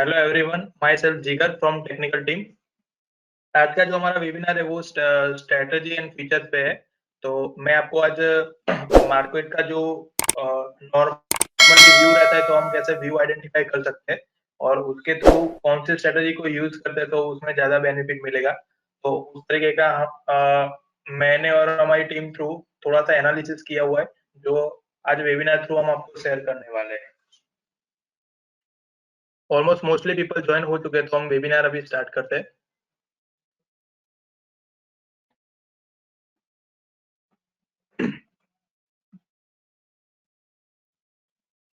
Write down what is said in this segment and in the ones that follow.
Hello everyone, my self जिगर from technical team. आज का जो हमारा वेबिनार है वो स्ट्रेटजी एंड फीचर्स पे है। तो मैं आपको आज मार्केट का जो नॉर्मली व्यू रहता है, तो हम कैसे व्यू आइडेंटिफाई कर सकते हैं और उसके थ्रू कौन सी स्ट्रेटजी को यूज करते हैं तो उसमें ज्यादा बेनिफिट मिलेगा। तो उस तरीके का मैंने और हमारी टीम थ्रू थोड़ा सा एनालिसिस किया हुआ है, जो आज वेबिनार थ्रू हम आपको शेयर करने वाले हैं। ऑलमोस्ट मोस्टली पीपल ज्वाइन हो चुके हैं, तो हम वेबिनार अभी स्टार्ट करते हैं।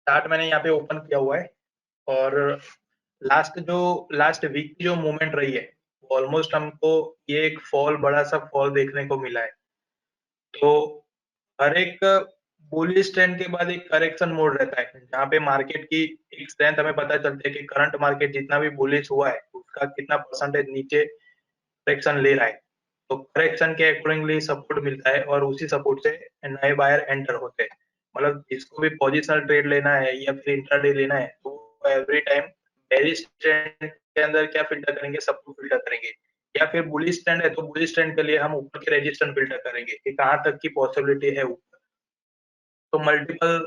चार्ट मैंने यहाँ पे ओपन किया हुआ है और लास्ट वीक की जो मूवमेंट रही है, ऑलमोस्ट हमको ये एक फॉल, बड़ा सा फॉल देखने को मिला है। तो हर एक बुलिश ट्रेंड के बाद एक करेक्शन मोड रहता है, जहाँ पे मार्केट की एक स्ट्रेंथ हमें पता चलती है कि करंट मार्केट जितना भी बुलिश हुआ है उसका कितना परसेंटेज नीचे करेक्शन ले रहा है। तो करेक्शन के अकॉर्डिंगली सपोर्ट मिलता है और उसी सपोर्ट से नए बायर एंटर होते हैं। मतलब जिसको भी पोजिशनल ट्रेड लेना है या फिर इंट्राडे लेना है, तो एवरी टाइम बेरिश ट्रेंड के अंदर क्या फिल्टर करेंगे, सपोर्ट फिल्टर करेंगे। या फिर बुलिश ट्रेंड है तो बुलिश ट्रेंड के लिए हम ऊपर के रेजिस्टेंस फिल्टर करेंगे कि कहाँ तक की पॉसिबिलिटी है ऊपर। तो मल्टीपल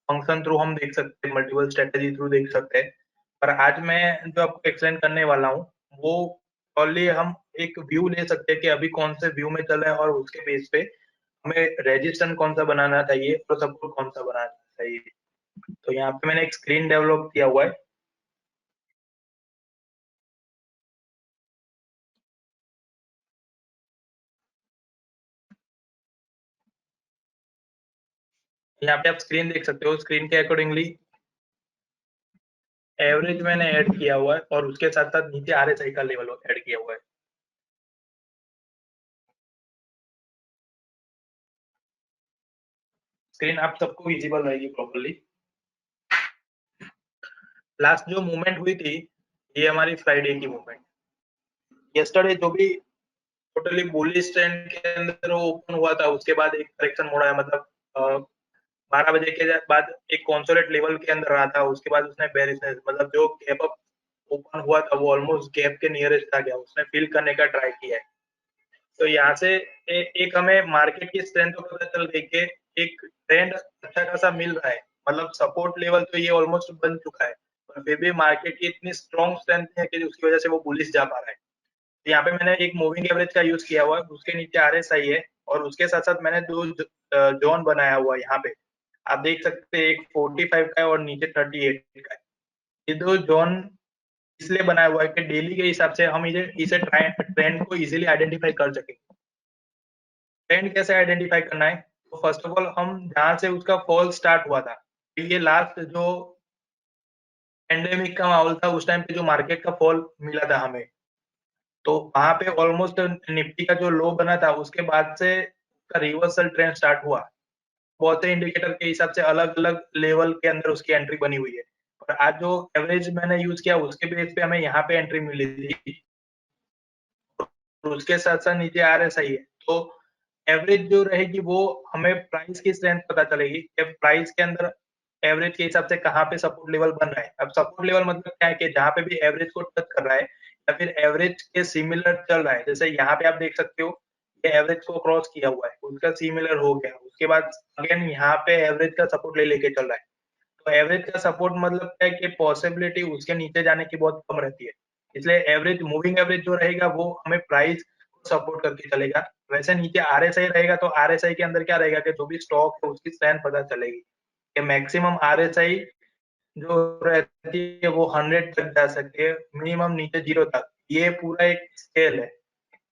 फंक्शन थ्रू हम देख सकते हैं, मल्टीपल स्ट्रेटेजी थ्रू देख सकते हैं। पर आज मैं जो आपको एक्सप्लेन करने वाला हूँ, वो ओनली हम एक व्यू ले सकते हैं कि अभी कौन से व्यू में चल रहा है और उसके बेस पे हमें रेजिस्टेंस कौन सा बनाना चाहिए और सपोर्ट कौन सा बनाना चाहिए। तो यहाँ पे मैंने एक स्क्रीन डेवलप किया हुआ है। यहाँ पे आप स्क्रीन देख सकते हो। स्क्रीन के अकॉर्डिंगली एवरेज मैंने ऐड किया हुआ है और उसके साथ साथ नीचे आरएसआई का लेवल ऐड किया हुआ है। स्क्रीन आप सबको विजिबल रहेगी प्रॉपर्ली। लास्ट जो मूवमेंट हुई थी, ये हमारी फ्राइडे की मूवमेंट। यस्टरडे जो भी टोटली बुलिश ट्रेंड के अंदर वो ओपन हुआ था, उसके बाद एक करेक्शन मोड़ आया। मतलब 12 बजे के बाद एक कॉन्सोलेट लेवल के अंदर रहा था, उसके बाद उसने बेरिशनेस, मतलब जो गैप अप ओपन हुआ था वो ऑलमोस्ट गैप के नियरेस्ट आ गया, उसने फिल करने का ट्राई किया है। तो यहाँ से एक हमें मार्केट की स्ट्रेंथ को पता चल गई कि एक ट्रेंड अच्छा खासा मिल रहा है। मतलब सपोर्ट लेवल तो ये ऑलमोस्ट बन चुका है, पर फिर भी मार्केट की इतनी स्ट्रॉन्ग स्ट्रेंथ है कि उसकी वजह से वो बुलिश जा पा रहा है। तो यहाँ पे मैंने एक मूविंग एवरेज का यूज किया हुआ है, उसके नीचे आरएसआई है और उसके साथ साथ मैंने दो जोन बनाया हुआ है। यहाँ पे आप देख सकते हैं, एक 45 का है और नीचे 38 का है। ये दो जोन इसलिए बनाया हुआ है कि डेली के हिसाब से हम इसे ट्रेंड को इजीली आइडेंटिफाई कर सके। ट्रेंड कैसे आइडेंटिफाई करना है, तो फर्स्ट ऑफ ऑल हम जहां से उसका फॉल स्टार्ट हुआ था, ये लास्ट जो पेंडेमिक का माहौल था, उस टाइम पे जो मार्केट का फॉल मिला था हमें, तो वहां पे ऑलमोस्ट निफ्टी का जो लो बना था, उसके बाद से उसका रिवर्सल ट्रेंड स्टार्ट हुआ। बहुत से इंडिकेटर के हिसाब से अलग अलग लेवल के अंदर उसकी एंट्री बनी हुई है। और आज जो एवरेज मैंने यूज किया, उसके बेस पे हमें यहाँ पे एंट्री मिली थी, तो उसके साथ साथ नीचे आरएसआई है। तो एवरेज जो रहेगी वो हमें प्राइस की स्ट्रेंथ पता चलेगी कि प्राइस के अंदर एवरेज के हिसाब से कहाँ पे सपोर्ट लेवल बन रहा है। अब सपोर्ट लेवल मतलब क्या है कि जहाँ पे भी एवरेज को टच कर रहा है या फिर एवरेज के सिमिलर चल रहा है। जैसे यहाँ पे आप देख सकते हो कि एवरेज को क्रॉस किया हुआ है, उसका सिमिलर हो गया, उसके बाद अगेन यहाँ पे एवरेज का सपोर्ट ले लेके चल रहा है। तो एवरेज का सपोर्ट मतलब क्या है कि पॉसिबिलिटी उसके नीचे जाने की बहुत कम रहती है। इसलिए एवरेज, मूविंग एवरेज जो रहेगा वो हमें प्राइस को सपोर्ट करके चलेगा। वैसे नीचे आरएसआई रहेगा, तो आरएसआई के अंदर क्या रहेगा कि जो भी स्टॉक है उसकी स्ट्रेंथ पता चलेगी कि मैक्सिमम आरएसआई जो रहती है वो 100 तक जा सकती है, मिनिमम नीचे 0 तक। ये पूरा एक स्केल है।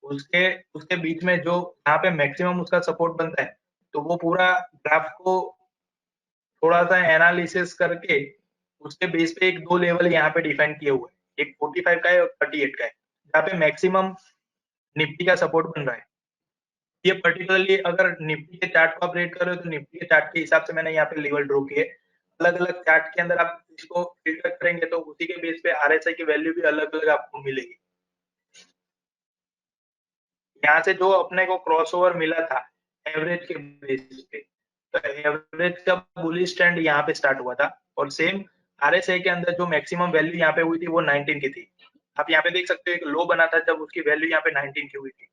उसके उसके बीच में जो यहाँ पे मैक्सिमम उसका सपोर्ट बनता है, तो वो पूरा ग्राफ को थोड़ा सा एनालिसिस करके उसके बेस पे एक दो लेवल यहाँ पे डिफाइन किए हुए हैं, एक 45 का है और 38 का है, जहाँ पे मैक्सिमम निफ्टी का सपोर्ट बन रहा है। ये पर्टिकुलरली अगर निफ्टी के चार्ट को आप रेट कर रहे हो, तो निफ्टी के चार्ट के हिसाब से मैंने यहाँ पे लेवल ड्रॉ किए। अलग अलग चार्ट के अंदर आप इसको फिल्टर करेंगे तो उसी के बेस पे आरएसआई की वैल्यू भी अलग अलग आपको मिलेगी। यहाँ से जो अपने को क्रॉसओवर मिला था एवरेज के बेस पे, तो एवरेज का बुलिश ट्रेंड यहाँ पे स्टार्ट हुआ था और सेम आरएसआई के अंदर जो मैक्सिमम वैल्यू यहाँ पे हुई थी वो 19 की थी। आप यहाँ पे देख सकते हो एक लो बना था जब उसकी वैल्यू यहाँ पे 19 की हुई थी।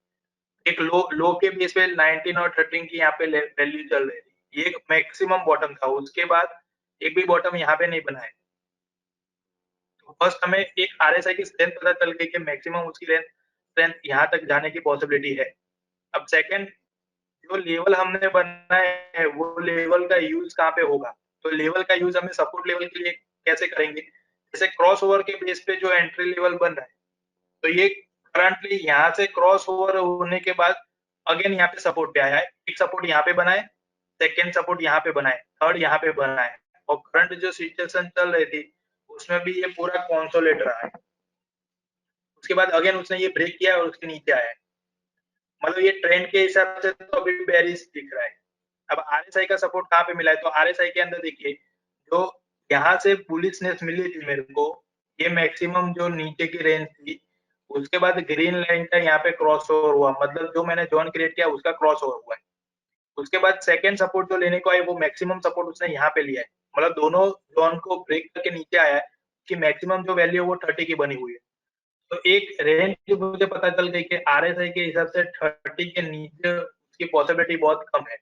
एक लो के बेस पे 19 और 13 की यहाँ पे वैल्यू चल रही थी। ये एक मैक्सिमम बॉटम था। उसके बाद एक भी बॉटम यहाँ पे नहीं बना है। तो फर्स्ट हमें एक आरएसआई की स्ट्रेंथ पता चल गई कि मैक्सिमम उसकी स्ट्रेंथ यहाँ तक जाने की पॉसिबिलिटी है। अब सेकंड जो लेवल हमने बनाया है वो लेवल का यूज कहाँ पे होगा? तो लेवल का यूज हमें सपोर्ट लेवल के लिए कैसे करेंगे? जैसे क्रॉस ओवर के बेस पे जो एंट्री लेवल बन रहा है, तो ये करंटली यहाँ से क्रॉस ओवर होने के बाद अगेन यहाँ पे सपोर्ट पे आया है। एक सपोर्ट यहाँ पे बना है, सेकेंड सपोर्ट यहाँ पे बना है, थर्ड यहाँ पे बना है और करंट जो सिचुएशन चल रही थी उसमें भी ये पूरा कंसोलिडेट रहा है। उसके बाद अगेन उसने ये ब्रेक किया और उसके नीचे आया है। मतलब ये ट्रेंड के हिसाब से तो अभी बेरिश दिख रहा है। अब आरएसआई का सपोर्ट कहाँ पे मिला है? तो आरएसआई के अंदर देखिए जो यहाँ से बुलिशनेस मिली थी मेरे को, ये मैक्सिमम जो नीचे की रेंज थी, उसके बाद ग्रीन लाइन का यहाँ पे क्रॉस ओवर हुआ, मतलब जो मैंने जोन क्रिएट किया उसका क्रॉस ओवर हुआ है। उसके बाद सेकंड सपोर्ट जो लेने को आए वो मैक्सिमम सपोर्ट उसने यहाँ पे लिया है, मतलब दोनों जोन को ब्रेक करके नीचे आया है कि मैक्सिमम जो वैल्यू है वो 30 की बनी हुई है। तो एक रेंज मुझे पता चल गई कि आरएसआई के हिसाब से 30 के नीचे उसकी पॉसिबिलिटी बहुत कम है।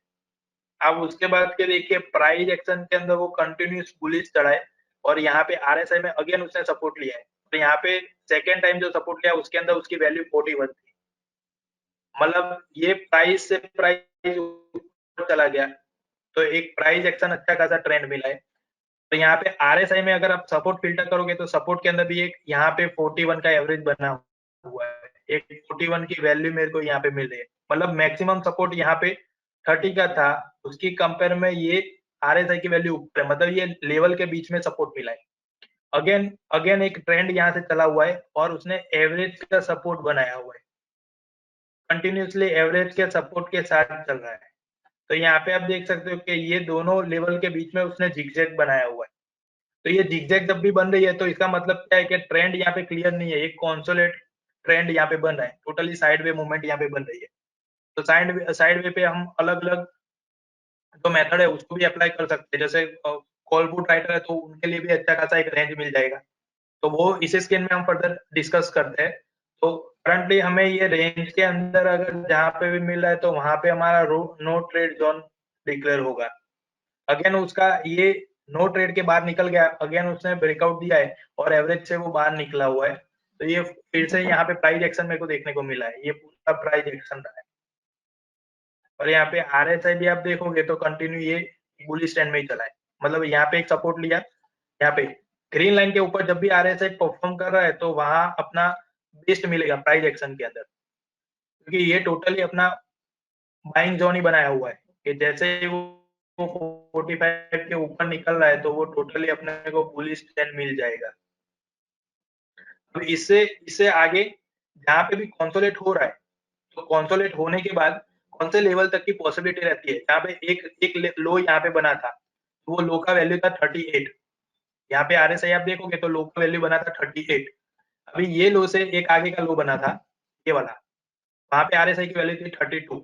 अब उसके बाद के देखिए प्राइस एक्शन के अंदर वो कंटिन्यूस बुलिश चढ़ा है और यहाँ पे आरएसआई में अगेन उसने सपोर्ट लिया है। तो यहाँ पे सेकंड टाइम जो सपोर्ट लिया उसके अंदर उसकी वैल्यू 41 थी। मतलब ये प्राइस से प्राइस ऊपर चला गया, तो एक प्राइस एक्शन अच्छा खासा ट्रेंड मिला है। तो यहाँ पे आरएसआई में अगर आप सपोर्ट फिल्टर करोगे तो सपोर्ट के अंदर भी एक यहाँ पे 41 का एवरेज बना हुआ है। एक 41 की वैल्यू मेरे को यहाँ पे मिल रही है। मतलब मैक्सिमम सपोर्ट यहाँ पे 30 का था, उसकी कंपेयर में ये आरएसआई की वैल्यू ऊपर है, मतलब ये लेवल के बीच में सपोर्ट मिला है। अगेन अगेन एक ट्रेंड यहाँ से चला हुआ है और उसने एवरेज का सपोर्ट बनाया हुआ है, कंटिन्यूसली एवरेज के सपोर्ट के साथ चल रहा है। तो यहाँ पे आप देख सकते हो कि ये दोनों लेवल के बीच में उसने जिगजैग बनाया हुआ है। तो ये जिगजैग जब भी बन रही है तो इसका मतलब क्या है कि ट्रेंड यहाँ पे क्लियर नहीं है, एक कॉन्सोलेट ट्रेंड यहाँ पे बन रहा है, टोटली साइडवे मूवमेंट यहाँ पे बन रही है। तो साइडवे पे हम अलग अलग जो मेथड है उसको भी अप्लाई कर सकते हैं। जैसे कॉल पुट राइटर है तो उनके लिए भी अच्छा खासा एक रेंज मिल जाएगा, तो वो इस स्क्रीन में हम फर्दर डिस्कस करते हैं। तो करंटली हमें ये रेंज के अंदर अगर जहाँ पे भी मिल रहा है तो वहां पे हमारा नो ट्रेड जोन डिक्लेयर होगा। अगेन उसका ये नो ट्रेड के बाहर निकल गया, अगेन उसने ब्रेकआउट दिया है और एवरेज से वो बाहर निकला हुआ है। तो ये फिर से यहाँ पे प्राइस एक्शन मेरे को देखने को मिला है, ये पूरा प्राइस एक्शन रहा है। और यहाँ पे आरएसआई भी आप देखोगे तो कंटिन्यू ये बुलिश ट्रेंड में ही चला है। मतलब यहाँ पे एक सपोर्ट लिया, यहाँ पे ग्रीन लाइन के ऊपर जब भी आरएसआई परफॉर्म कर रहा है तो वहां अपना बेस्ट मिलेगा प्राइस एक्शन के अंदर, क्योंकि ये टोटली अपना बाइंग जोन ही बनाया हुआ है कि जैसे ही वो 45 के ऊपर निकल रहा है तो वो टोटली अपने को बुलिश ट्रेंड मिल जाएगा। अब इससे इससे आगे जहाँ पे भी कंसोलिडेट हो रहा है, तो कंसोलिडेट होने के बाद कौन से लेवल तक की पॉसिबिलिटी रहती है? जहाँ पे एक लो यहाँ पे बना था, तो वो लो का वैल्यू था 38। यहाँ पे आरएसआई आप देखोगे तो लो का वैल्यू बना था 38। अभी ये लो से एक आगे का लो बना था, ये वाला, वहां पे आरएसआई की वैल्यू थी 32।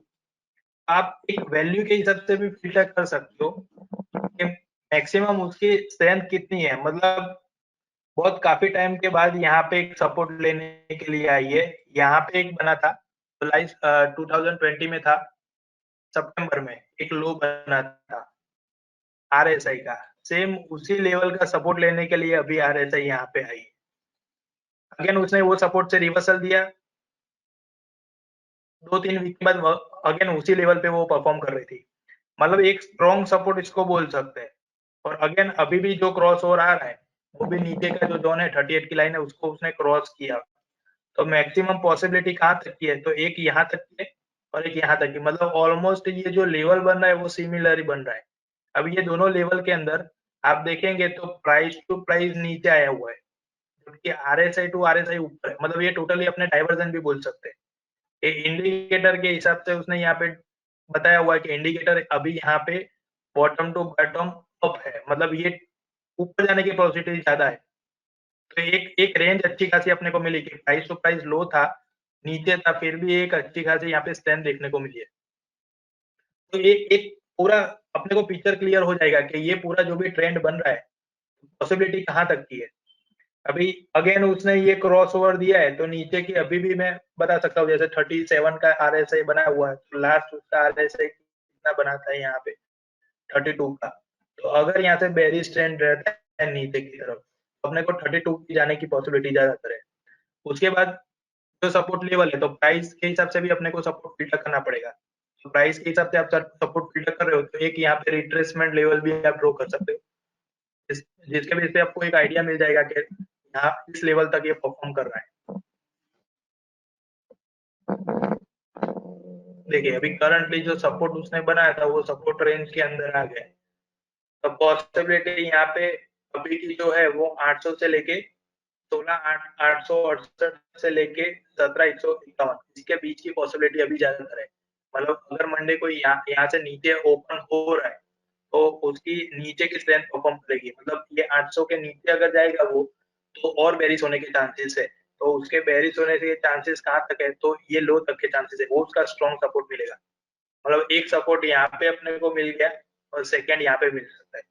आप एक वैल्यू के हिसाब से भी फिल्टर कर सकते हो कि मैक्सिमम उसकी स्ट्रेंथ कितनी है। मतलब बहुत काफी टाइम के बाद यहाँ पे एक सपोर्ट लेने के लिए आई है। यहाँ पे एक बना था, जुलाई 2020 में था, सितंबर में एक लो बना था आरएसआई का। सेम उसी लेवल का सपोर्ट लेने के लिए अभी आरएसआई यहाँ पे आई। अगेन उसने वो सपोर्ट से रिवर्सल दिया, 2-3 वीक के बाद अगेन उसी लेवल पे वो परफॉर्म कर रही थी। मतलब एक स्ट्रॉन्ग सपोर्ट इसको बोल सकते हैं। और अगेन अभी भी जो क्रॉस ओवर आ रहा है वो भी नीचे का जो जोन है 38 की लाइन है उसको उसने क्रॉस किया। तो मैक्सिमम पॉसिबिलिटी कहाँ तक की है? तो एक यहाँ तक की है और एक यहाँ तक की, मतलब ऑलमोस्ट ये जो लेवल बन रहा है वो सिमिलर ही बन रहा है। अब ये दोनों लेवल के अंदर आप देखेंगे तो प्राइस टू प्राइस नीचे आया हुआ है, जबकि आरएसआई टू आरएसआई ऊपर है। मतलब ये टोटली अपने डाइवर्जन भी बोल सकते हैं। ये इंडिकेटर के हिसाब से उसने यहाँ पे बताया हुआ है कि इंडिकेटर अभी यहाँ पे बॉटम टू बॉटम अप है, मतलब ये ऊपर जाने की पॉसिबिलिटी ज्यादा है। तो एक एक रेंज अच्छी खासी अपने को मिली कि प्राइस टू प्राइस लो था, नीचे था, फिर भी एक अच्छी खासी यहाँ पे स्ट्रेंथ देखने को मिली है। तो एक एक पूरा अपने को पिक्चर क्लियर हो जाएगा कि ये पूरा जो भी ट्रेंड बन रहा है पॉसिबिलिटी कहाँ तक की है। अभी अगेन उसने ये क्रॉस ओवर दिया है, तो नीचे की अभी भी मैं बता सकता हूँ, जैसे 37 का RSI बना हुआ है, तो लास्ट उसका RSI कितना बनाता है यहाँ पे 32 का। तो अगर यहाँ से बेरिश ट्रेंड रहता है नीचे की तरफ, तो अपने को 32 की जाने की पॉसिबिलिटी ज्यादातर है। उसके बाद जो सपोर्ट लेवल है, तो प्राइस के हिसाब से भी अपने को सपोर्ट फिल्टर करना पड़ेगा। तो प्राइस के हिसाब से आप सपोर्ट फिल्टर कर रहे हो, तो एक यहाँ पे रिट्रेसमेंट लेवल भी आप ड्रॉ कर सकते हो, जिसके बेस पे आपको एक आइडिया मिल जाएगा कि यहाँ इस लेवल तक ये परफॉर्म कर रहा है। देखिए अभी करंटली जो सपोर्ट उसने बनाया था वो सपोर्ट रेंज के अंदर आ गया। तो पॉसिबिलिटी यहाँ पे अभी की जो है वो 800 से लेके 16,868 से लेके 17,151 इसके बीच की पॉसिबिलिटी अभी ज्यादातर है। मतलब अगर मंडे को यहाँ से नीचे ओपन हो रहा है, तो उसकी नीचे की स्ट्रेंथ परफॉर्म करेगी। मतलब ये 800 के नीचे अगर जाएगा वो, तो और बेरिश होने के चांसेस है। तो उसके बेरिश होने के चांसेस कहाँ तक है, तो ये लो तक के चांसेस है, वो उसका स्ट्रॉन्ग सपोर्ट मिलेगा। मतलब एक सपोर्ट यहाँ पे अपने को मिल गया और सेकंड यहाँ पे मिल सकता है।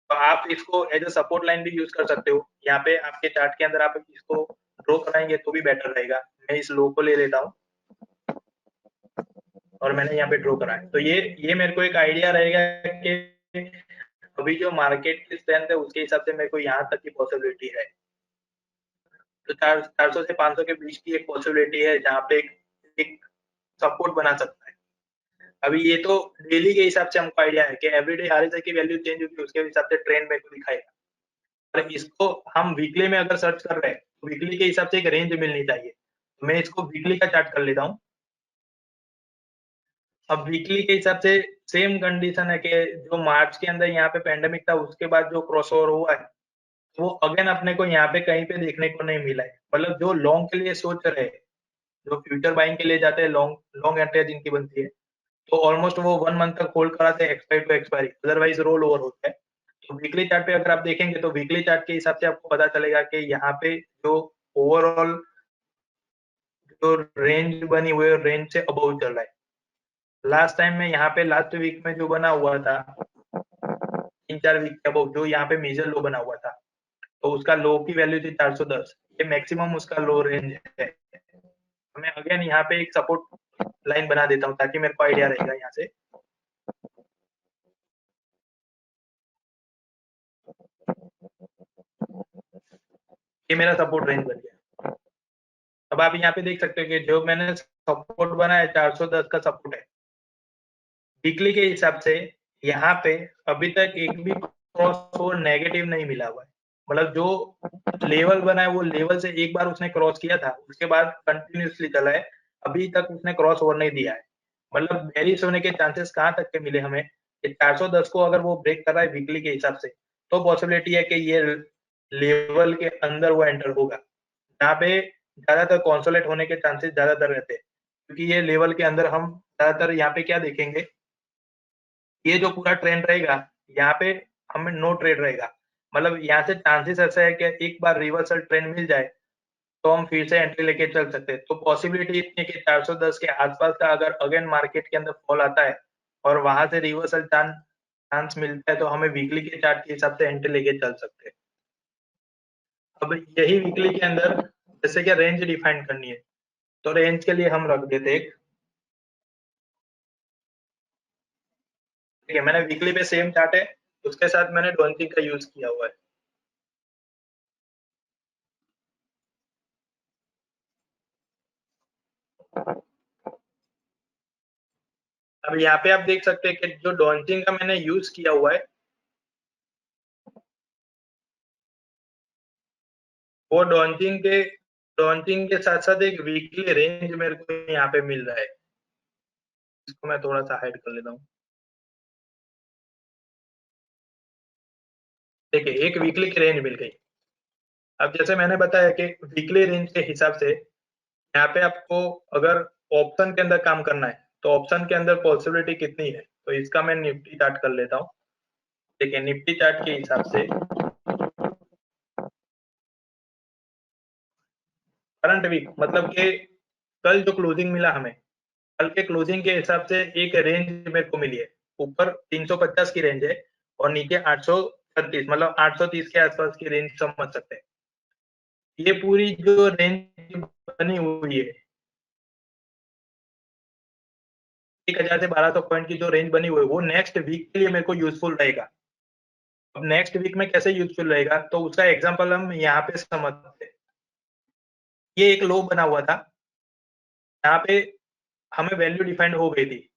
तो आप इसको एज अ सपोर्ट लाइन भी यूज कर सकते हो। यहाँ पे आपके चार्ट के अंदर आप इसको ड्रॉ कराएंगे तो भी बेटर रहेगा। मैं इस लो को ले लेता हूँ और मैंने यहाँ पे ड्रॉ करा है। तो ये मेरे को एक आइडिया रहेगा कि अभी जो मार्केट की स्ट्रेंथ है उसके हिसाब से मेरे को यहाँ तक की पॉसिबिलिटी है। तो 400 से 500 के बीच की एक पॉसिबिलिटी है जहाँ पे एक सपोर्ट बना सकता है। अभी ये तो डेली के हिसाब से हमको आइडिया है कि एवरीडे RSI की वैल्यू चेंज होगी, उसके हिसाब से ट्रेंड मेरे को दिखाएगा। और इसको हम वीकली में अगर सर्च कर रहे हैं, तो वीकली के हिसाब से एक रेंज मिलनी चाहिए। तो मैं इसको वीकली का चार्ट कर लेता हूँ। अब वीकली के हिसाब से सेम कंडीशन है कि जो मार्च के अंदर यहाँ पे पेंडेमिक था, उसके बाद जो क्रॉसओवर हुआ है, वो अगेन अपने को यहाँ पे कहीं पे देखने को नहीं मिला है। मतलब जो लॉन्ग के लिए सोच रहे हैं, जो फ्यूचर बाइंग के लिए जाते हैं, लॉन्ग लॉन्ग एंट्री जिनकी बनती है, तो ऑलमोस्ट वो 1 मंथ तक होल्ड कराते हैं expiry to expiry, otherwise roll over होता है। तो वीकली चार्ट पे अगर आप देखेंगे, तो वीकली चार्ट के हिसाब से आपको पता चलेगा कि यहाँ पे जो ओवरऑल जो रेंज बनी हुई है, रेंज से अबव चल रहा है। लास्ट टाइम में यहाँ पे लास्ट वीक में जो बना हुआ था 3-4 वीक के अबव, जो यहाँ पे मेजर लो बना हुआ था, तो उसका लो की वैल्यू थी 410। ये मैक्सिमम उसका लो रेंज है। मैं अगेन यहाँ पे एक सपोर्ट लाइन बना देता हूँ ताकि मेरे को आइडिया रहेगा यहाँ से। ये मेरा सपोर्ट रेंज बन गया। अब आप यहाँ पे देख सकते हो कि जो मैंने सपोर्ट बनाया 410 का सपोर्ट है। वीकली के हिसाब से यहाँ पे अभी तक एक भी क्रॉस ओवर नेगेटिव नहीं मिला हुआ है। मतलब जो लेवल बना है वो लेवल से एक बार उसने क्रॉस किया था, उसके बाद कंटिन्यूसली चला है, अभी तक उसने क्रॉस ओवर नहीं दिया है। मतलब बेरिश होने के चांसेस कहाँ तक के मिले हमें, 410 को अगर वो ब्रेक कर रहा है वीकली के हिसाब से, तो पॉसिबिलिटी है कि ये लेवल के अंदर वो एंटर होगा, जहाँ पे ज्यादातर कॉन्सोलेट होने के चांसेस ज्यादातर रहते हैं। क्योंकि ये लेवल के अंदर हम ज्यादातर यहाँ पे क्या देखेंगे, ये जो पूरा ट्रेंड रहेगा, यहाँ पे हमें नो ट्रेड रहेगा। मतलब यहाँ से चांसेस ऐसा है कि एक बार रिवर्सल ट्रेंड मिल जाए, तो हम फिर से एंट्री लेके चल सकते हैं। तो पॉसिबिलिटी इतनी है कि 410 के आसपास का अगर अगेन मार्केट के अंदर फॉल आता है और वहां से रिवर्सल चांस मिलता है, तो हमें वीकली के चार्ट के हिसाब से एंट्री लेके चल सकते हैं। अब यही वीकली के अंदर जैसे कि रेंज डिफाइन करनी है, तो रेंज के लिए हम रख देते हैं, ठीक है। मैंने वीकली पे सेम चार्ट है, उसके साथ मैंने डॉन्चिंग का यूज किया हुआ है। अब यहाँ पे आप देख सकते हैं कि जो डॉन्चिंग का मैंने यूज किया हुआ है, वो डॉन्चिंग के साथ साथ एक वीकली रेंज मेरे को यहाँ पे मिल रहा है। इसको मैं थोड़ा सा हाइड कर लेता हूँ। देखिए एक वीकली की रेंज मिल गई। अब जैसे मैंने बताया कि वीकली रेंज के हिसाब से यहाँ पे आपको अगर ऑप्शन के अंदर काम करना है, तो ऑप्शन के अंदर पॉसिबिलिटी कितनी है, तो इसका मैं निफ्टी चार्ट कर लेता हूँ। देखिए निफ्टी चार्ट के हिसाब से करंट वीक, मतलब कि कल जो क्लोजिंग मिला हमें, कल के क्लोजिंग के हिसाब से एक रेंज मेरे को मिली है। ऊपर 350 की रेंज है और नीचे 36 मतलब 830 के आसपास की रेंज समझ सकते हैं। ये पूरी जो रेंज बनी हुई है 1000 से 1200 पॉइंट की जो रेंज बनी हुई है वो नेक्स्ट वीक के लिए मेरे को यूजफुल रहेगा। अब नेक्स्ट वीक में कैसे यूजफुल रहेगा तो उसका एग्जांपल हम यहाँ पे समझते हैं। ये एक लो बना हुआ था, यहाँ पे हमें वैल्यू डिफाइंड हो गई थी।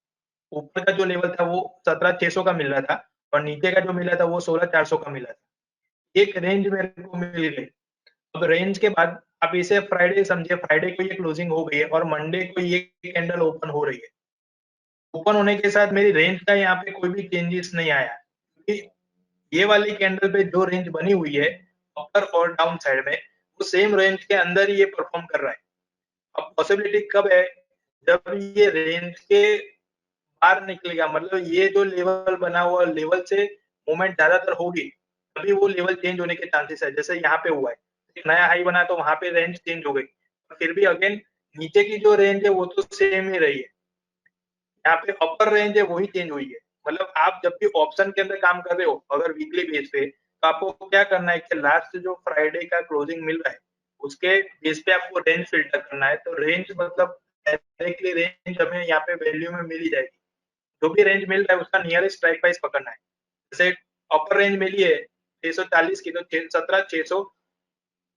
ऊपर का जो लेवल था वो 17,600 का मिल रहा था और नीचे का जो मिला था वो 16,400 का मिला था। एक रेंज मेरे को मिल गई। अब रेंज के बाद आप इसे फ्राइडे समझिए, फ्राइडे को ये क्लोजिंग हो गई है और मंडे को ये कैंडल ओपन हो रही है। ओपन होने के साथ मेरी रेंज का यहाँ पे कोई भी चेंजेस नहीं आया, क्योंकि ये वाली कैंडल पे जो रेंज बनी हुई है अपर और डाउन साइड में, वो सेम रेंज के अंदर ही ये परफॉर्म कर रहा है। अब पॉसिबिलिटी कब है, जब ये रेंज के बाहर निकलेगा, मतलब ये जो लेवल बना हुआ लेवल से मूवमेंट ज्यादातर होगी, तभी वो लेवल चेंज होने के चांसेस है। जैसे यहाँ पे हुआ है, एक नया हाई बना तो वहां पे रेंज चेंज हो गई, फिर भी अगेन नीचे की जो रेंज है वो तो सेम ही रही है। यहाँ पे अपर रेंज है वही चेंज हुई है। मतलब आप जब भी ऑप्शन के अंदर काम कर रहे हो अगर वीकली बेस पे, तो आपको क्या करना है कि लास्ट जो फ्राइडे का क्लोजिंग मिल रहा है उसके बेस पे आपको रेंज फिल्टर करना है। तो रेंज मतलब डायरेक्टली रेंज हमें यहाँ पे वैल्यू में मिल ही जाएगी। जो भी रेंज मिल रहा है उसका नियरेस्ट स्ट्राइक प्राइस पकड़ना है। जैसे अपर रेंज मिली है 640 की, तो 17,600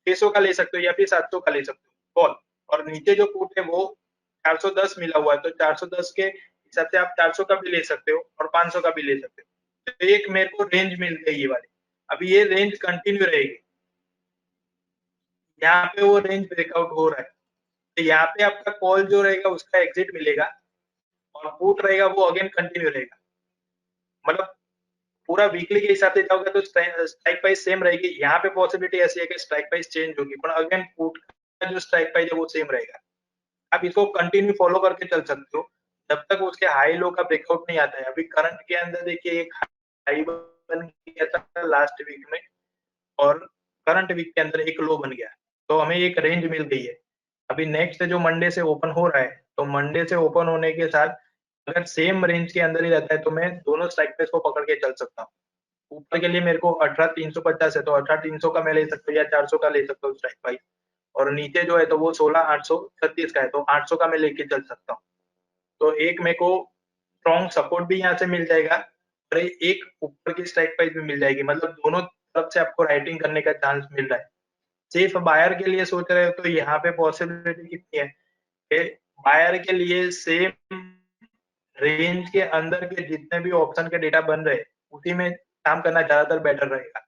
600 का ले सकते हो या फिर 700 का ले सकते हो कॉल। और नीचे जो पुट है वो 410 मिला हुआ है, तो 410 के हिसाब से आप 400 का भी ले सकते हो और 500 का भी ले सकते हो। तो एक मेरे को रेंज मिल गई ये वाली। अभी ये रेंज कंटिन्यू रहेगी, यहाँ पे वो रेंज ब्रेकआउट हो रहा है, तो यहाँ पे आपका कॉल जो रहेगा उसका एग्जिट मिलेगा और पुट रहेगा वो अगेन कंटिन्यू रहेगा। मतलब पूरा वीकली के हिसाब से जाओगे तो स्ट्राइक प्राइस सेम रहेगी। यहाँ पे पॉसिबिलिटी ऐसी है कि स्ट्राइक प्राइस चेंज होगी, पर अगेन पुट का जो स्ट्राइक प्राइस है वो सेम रहेगा। आप इसको कंटिन्यू फॉलो करके चल सकते हो जब तक उसके हाई लो का ब्रेकआउट नहीं आता है। अभी करंट के अंदर देखिए एक हाई बन गया था लास्ट वीक में और करंट वीक के अंदर एक लो बन गया, तो हमें एक रेंज मिल गई है। अभी नेक्स्ट जो मंडे से ओपन हो रहा है, तो मंडे से ओपन होने के साथ अगर सेम रेंज के अंदर ही रहता है तो मैं दोनों स्ट्राइक प्राइस को पकड़ के चल सकता हूँ। ऊपर के लिए मेरे को 18,350 है तो 18,300 का मैं ले सकता हूँ या 400 का ले सकता हूँ स्ट्राइक प्राइस, और नीचे जो है तो वो 16,836 का है तो 800 का मैं लेके चल सकता हूँ। तो एक मेरे को स्ट्रॉन्ग सपोर्ट भी यहाँ से मिल जाएगा और एक ऊपर की स्ट्राइक प्राइस भी मिल जाएगी। मतलब दोनों तरफ से आपको राइटिंग करने का चांस मिल रहा है। सिर्फ बायर के लिए सोच रहे हो तो यहाँ पे पॉसिबिलिटी कितनी है कि बायर के लिए सेम रेंज के अंदर के जितने भी ऑप्शन के डेटा बन रहे हैं उसी में काम करना ज्यादातर बेटर रहेगा,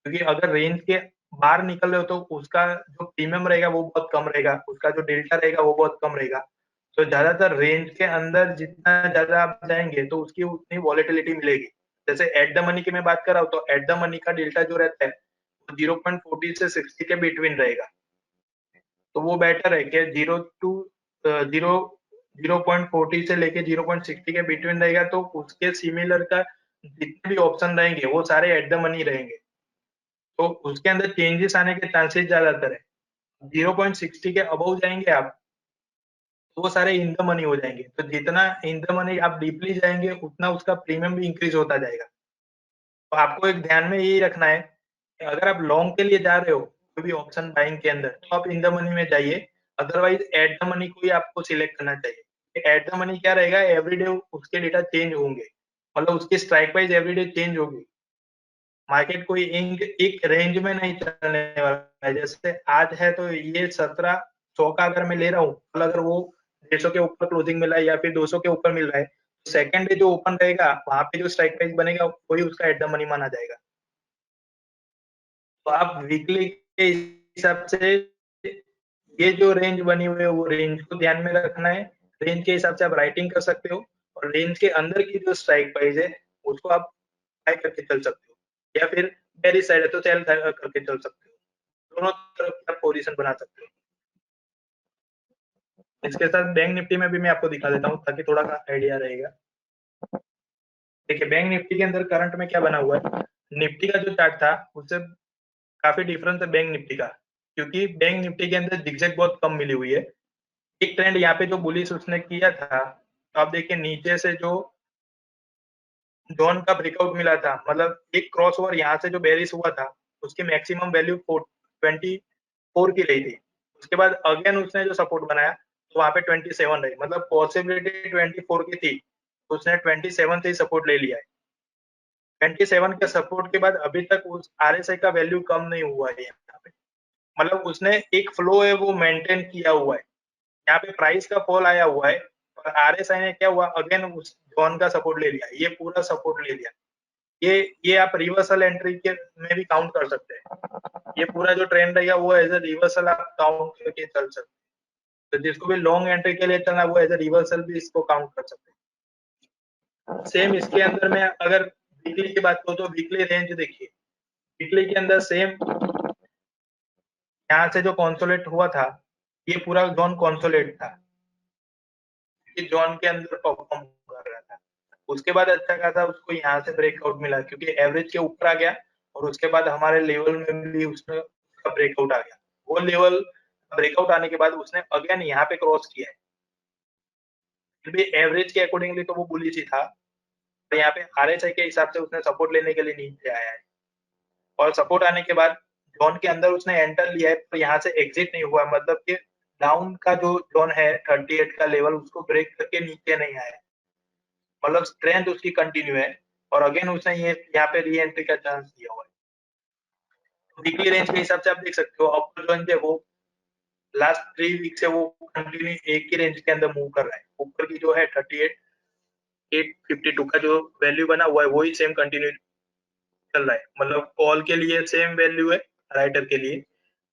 क्योंकि अगर रेंज के बाहर निकल रहे हो तो उसका जो प्रीमियम रहेगा वो बहुत कम रहेगा, उसका जो डेल्टा रहेगा वो बहुत कम रहेगा। तो ज्यादातर रेंज के अंदर जितना ज्यादा आप जाएंगे तो उसकी उतनी वॉलेटिलिटी मिलेगी। जैसे एट द मनी की मैं बात कर रहा हूँ तो एट द मनी का डेल्टा जो रहता है वो 0.40 से 60 के बिटवीन रहेगा। तो वो बेटर है कि 0.40 से लेके 0.60 के बिटवीन रहेगा, तो उसके सिमिलर का जितने भी ऑप्शन रहेंगे वो सारे एट द मनी रहेंगे, तो उसके अंदर चेंजेस आने के चांसेस ज्यादातर है। 0.60 के अबव जाएंगे आप तो वो सारे इन द मनी हो जाएंगे, तो जितना इन द मनी आप डीपली जाएंगे उतना उसका प्रीमियम भी इंक्रीज होता जाएगा। तो आपको एक ध्यान में यही रखना है कि अगर आप लॉन्ग के लिए जा रहे हो कोई भी ऑप्शन बाइंग के अंदर तो आप इन द मनी में जाइए, अदरवाइज एट द मनी को ही आपको सिलेक्ट करना चाहिए। एट द मनी क्या रहेगा, एवरीडे उसके डेटा चेंज होंगे, मतलब उसकी स्ट्राइक प्राइस एवरीडे चेंज होगी। मार्केट कोई एक रेंज में नहीं चलने वाला है। जैसे आज है तो ये 1700 का अगर मैं ले रहा हूँ, कल अगर वो 150 के ऊपर क्लोजिंग मिला है या फिर 200 के ऊपर मिल रहा है, सेकंड डे जो ओपन रहेगा वहां पे जो स्ट्राइक प्राइस बनेगा वही उसका एट द मनी माना जाएगा। तो आप वीकली के हिसाब से ये जो रेंज बनी हुई है वो रेंज को ध्यान में रखना है। रेंज के हिसाब से आप राइटिंग कर सकते हो और रेंज के अंदर की जो स्ट्राइक प्राइस है उसको आप बाय करके चल सकते हो, या फिर बेरिश साइड है तो सेल करके चल सकते हो। दोनों तरफ की आप पोजीशन बना सकते हो। इसके साथ बैंक निफ्टी में भी मैं आपको दिखा देता हूँ ताकि थोड़ा सा आइडिया रहेगा। देखिए बैंक निफ्टी के अंदर करंट में क्या बना हुआ है, निफ्टी का जो चार्ट था उससे काफी डिफरेंस है बैंक निफ्टी का, क्योंकि बैंक निफ्टी के अंदर जिगजैग बहुत कम मिली हुई है। एक ट्रेंड यहाँ पे जो बुलिश उसने किया था, तो आप देखिए नीचे से जो जोन का ब्रेकआउट मिला था, मतलब एक क्रॉस ओवर यहाँ से जो बेरिश हुआ था उसकी मैक्सिमम वैल्यू 24 की रही थी। उसके बाद अगेन उसने जो सपोर्ट बनाया तो वहां पे 27 रही, मतलब पॉसिबिलिटी 24 की थी, तो उसने 27 से ही सपोर्ट ले लिया है। 27 के सपोर्ट के बाद अभी तक उस आरएसआई का वैल्यू कम नहीं हुआ है यहाँ पे, मतलब उसने एक फ्लो है वो मेंटेन किया हुआ है। यहाँ पे प्राइस का फॉल आया हुआ है और आरएसआई ने क्या हुआ, अगेन उस जोन का सपोर्ट ले लिया, ये पूरा सपोर्ट ले लिया। ये आप रिवर्सल एंट्री के में भी काउंट कर सकते हैं। ये पूरा जो ट्रेंड रहेगा वो एज ए रिवर्सल आप काउंट करके चल सकते हैं। तो जिसको भी लॉन्ग एंट्री के लिए चलना वो एज ए रिवर्सल भी इसको काउंट कर सकते हैं। सेम इसके अंदर में अगर वीकली की बात करूँ तो वीकली रेंज देखिए, वीकली के अंदर सेम यहाँ से जो कॉन्सोलेट हुआ था, ये पूरा जोन कॉन्सोलेट था, ये जोन के अंदर परफॉर्म कर रहा था। उसके बाद अच्छा खासा उसको यहाँ से ब्रेकआउट मिला क्योंकि एवरेज के ऊपर आ गया और उसके बाद हमारे लेवल में भी उसमें ब्रेकआउट आ गया। वो लेवल ब्रेकआउट आने के बाद उसने अगेन यहाँ पे क्रॉस किया है, फिर भी एवरेज के अकॉर्डिंगली तो वो बुलिश ही था, तो यहाँ पे आरएसआई के हिसाब से उसने सपोर्ट लेने के लिए नीचे आया है और सपोर्ट आने के बाद जोन के अंदर उसने एंटर लिया है, तो यहाँ से एग्जिट नहीं हुआ, मतलब कि डाउन का जो जोन है 38 का लेवल उसको ब्रेक करके नीचे नहीं आया, मतलब स्ट्रेंथ उसकी कंटिन्यू है और अगेन उसने ये यहाँ पे री एंट्री का चांस दिया हुआ है। वीकली रेंज के हिसाब से आप देख सकते हो अपर जोन जो वो लास्ट 3 वीक से वो कंटिन्यू एक ही रेंज के अंदर मूव कर रहा है। ऊपर की जो है 38 852 का जो वैल्यू बना हुआ है वही सेम कंटिन्यू चल रहा है, मतलब कॉल के लिए सेम वैल्यू है, राइटर के लिए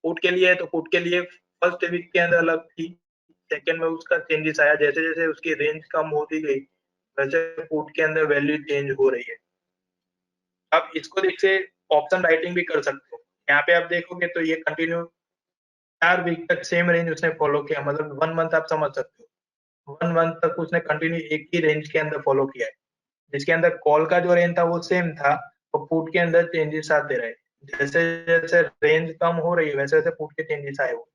पुट के लिए है, तो पुट के लिए फर्स्ट वीक के अंदर अलग थी, सेकंड में उसका चेंजेस आया, जैसे जैसे उसकी रेंज कम होती गई वैसे पुट के अंदर वैल्यू चेंज हो रही है। आप इसको देख से ऑप्शन राइटिंग भी कर सकते हो, यहाँ पे आप देखोगे तो ये कंटिन्यू 4 वीक तक सेम रेंज उसने फॉलो किया, मतलब 1 मंथ आप समझ सकते हो, 1 मंथ तक उसने कंटिन्यू एक ही रेंज के अंदर फॉलो किया है, जिसके अंदर कॉल का जो रेंज था वो सेम था और पुट के अंदर चेंजेस आते रहे, जैसे जैसे रेंज कम हो रही है वैसे वैसे पुट के चेंजेस आए हो।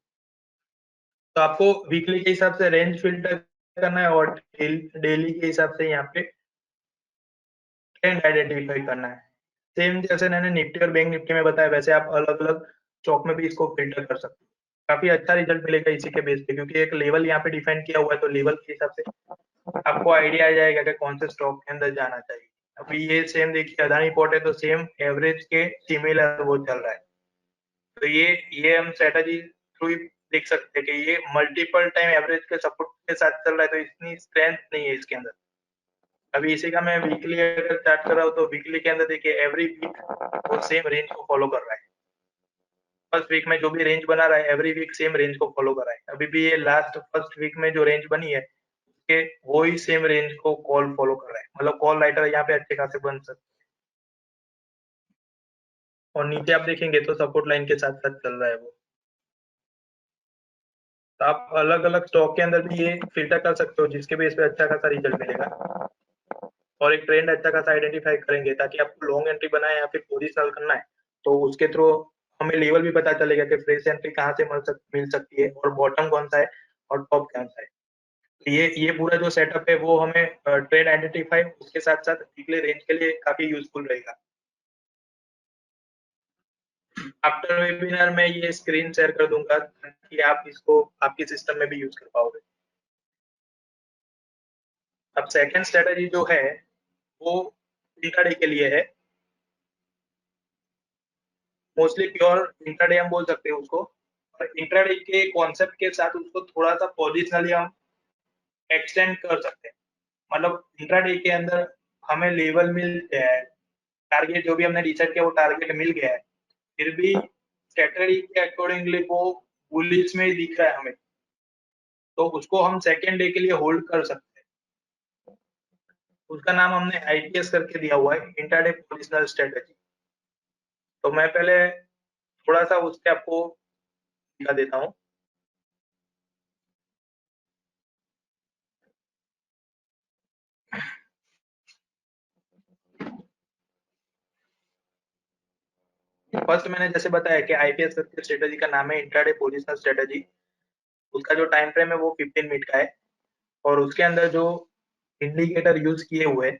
तो आपको वीकली के हिसाब से रेंज फिल्टर करना है और डेली के हिसाब से यहाँ पे ट्रेंड आइडेंटिफाई करना है। सेम जैसे मैंने निफ्टी और बैंक निफ्टी में बताया वैसे आप अलग अलग स्टॉक में भी इसको फिल्टर कर सकते हो, काफी अच्छा रिजल्ट मिलेगा इसी के बेस पे, क्योंकि एक लेवल यहाँ पे डिफाइन किया हुआ है, तो लेवल के हिसाब से आपको आइडिया आ जाएगा कि कौन से स्टॉक के अंदर जाना चाहिए। अभी ये सेम देखिए अदानी पोर्ट है तो सेम एवरेज के सिमिलर वो चल रहा है, तो ये हम स्ट्रेटजी थ्रू देख सकते हैं कि ये मल्टीपल टाइम एवरेज के सपोर्ट के साथ चल रहा है, तो इतनी स्ट्रेंथ नहीं है इसके अंदर। अभी इसी का मैं वीकली अगर स्टार्ट कर रहा हूँ तो वीकली के अंदर देखिए एवरी वीक वो सेम रेंज को फॉलो कर रहा है, फर्स्ट वीक में जो भी रेंज बना रहा है एवरी वीक सेम रेंज को फॉलो कर रहा है। अभी भी ये लास्ट फर्स्ट वीक में जो रेंज बनी है उसके वो ही सेम रेंज को कॉल फॉलो कर रहा है, मतलब कॉल राइटर यहाँ पे अच्छे खासे बन सकते हैं। और नीचे आप देखेंगे तो सपोर्ट लाइन के साथ साथ चल रहा है वो, तो आप अलग अलग स्टॉक के अंदर भी ये फिल्टर कर सकते हो जिसके बेस पे अच्छा खासा रिजल्ट मिलेगा और एक ट्रेंड अच्छा खासा आइडेंटिफाई करेंगे, ताकि आपको लॉन्ग एंट्री बनाए या फिर पोजिशनल करना है तो उसके थ्रू हमें लेवल भी पता चलेगा कि फ्रेश एंट्री कहाँ से मिल सकती है और बॉटम कौन सा है और टॉप कौन सा है। तो ये पूरा जो सेटअप है वो हमें ट्रेंड आइडेंटिफाई उसके साथ साथ वीकली रेंज के लिए काफी यूजफुल रहेगा। आफ्टर वेबिनार में ये स्क्रीन शेयर कर दूंगा ताकि आप इसको आपके सिस्टम में भी यूज कर पाओगे। अब सेकंड स्ट्रेटजी जो है वो इंट्राडे के लिए है, मोस्टली प्योर इंट्राडे हम बोल सकते हैं उसको, और इंट्राडे के कॉन्सेप्ट के साथ उसको थोड़ा सा पोजिशनली हम एक्सटेंड कर सकते हैं, मतलब इंट्राडे के अंदर हमें लेवल मिल गया है, टारगेट जो भी हमने डिसाइड किया वो टारगेट मिल गया है, फिर भी स्ट्रेटजी के अकॉर्डिंगली वो बुलिश में ही दिख रहा है हमें, तो उसको हम सेकेंड डे के लिए होल्ड कर सकते हैं। उसका नाम हमने आईपीएस करके दिया हुआ है, इंट्राडे पोजिशनल स्ट्रेटजी। तो मैं पहले थोड़ा सा उसके आपको दिखा देता हूँ। फर्स्ट मैंने जैसे बताया कि आईपीएस करके स्ट्रेटजी का नाम है इंट्राडे पोजिशनल स्ट्रेटजी। उसका जो टाइम फ्रेम है वो 15 मिनट का है और उसके अंदर जो इंडिकेटर यूज किए हुए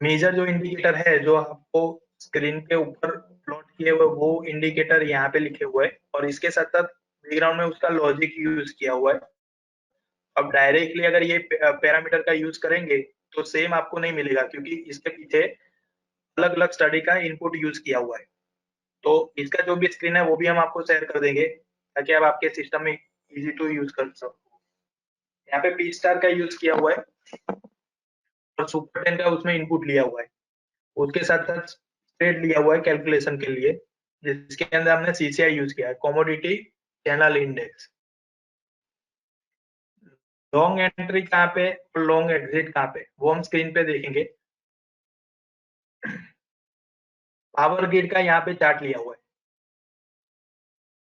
मेजर जो इंडिकेटर है जो आपको स्क्रीन के ऊपर प्लॉट किए हुए वो इंडिकेटर यहाँ पे लिखे हुए हैं और इसके साथ साथ बैकग्राउंड में उसका लॉजिक यूज किया हुआ है। अब डायरेक्टली अगर ये पैरामीटर का यूज करेंगे तो सेम आपको नहीं मिलेगा क्योंकि इसके पीछे अलग अलग स्टडी का इनपुट यूज किया हुआ है। तो इसका जो भी स्क्रीन है वो भी हम आपको शेयर कर देंगे ताकि आप आपके सिस्टम में इजी टू यूज कर सको। यहाँ पे पी स्टार का यूज किया हुआ है और सुपर 10 का उसमें इनपुट लिया हुआ है। उसके साथ साथ स्प्रेड लिया हुआ है कैलकुलेशन के लिए जिसके अंदर हमने सीसीआई यूज किया है, commodity channel index. Long entry कहाँ पे और लॉन्ग एग्जिट कहाँ पे वो हम स्क्रीन पे देखेंगे। पावर ग्रिड का यहाँ पे चार्ट लिया हुआ है।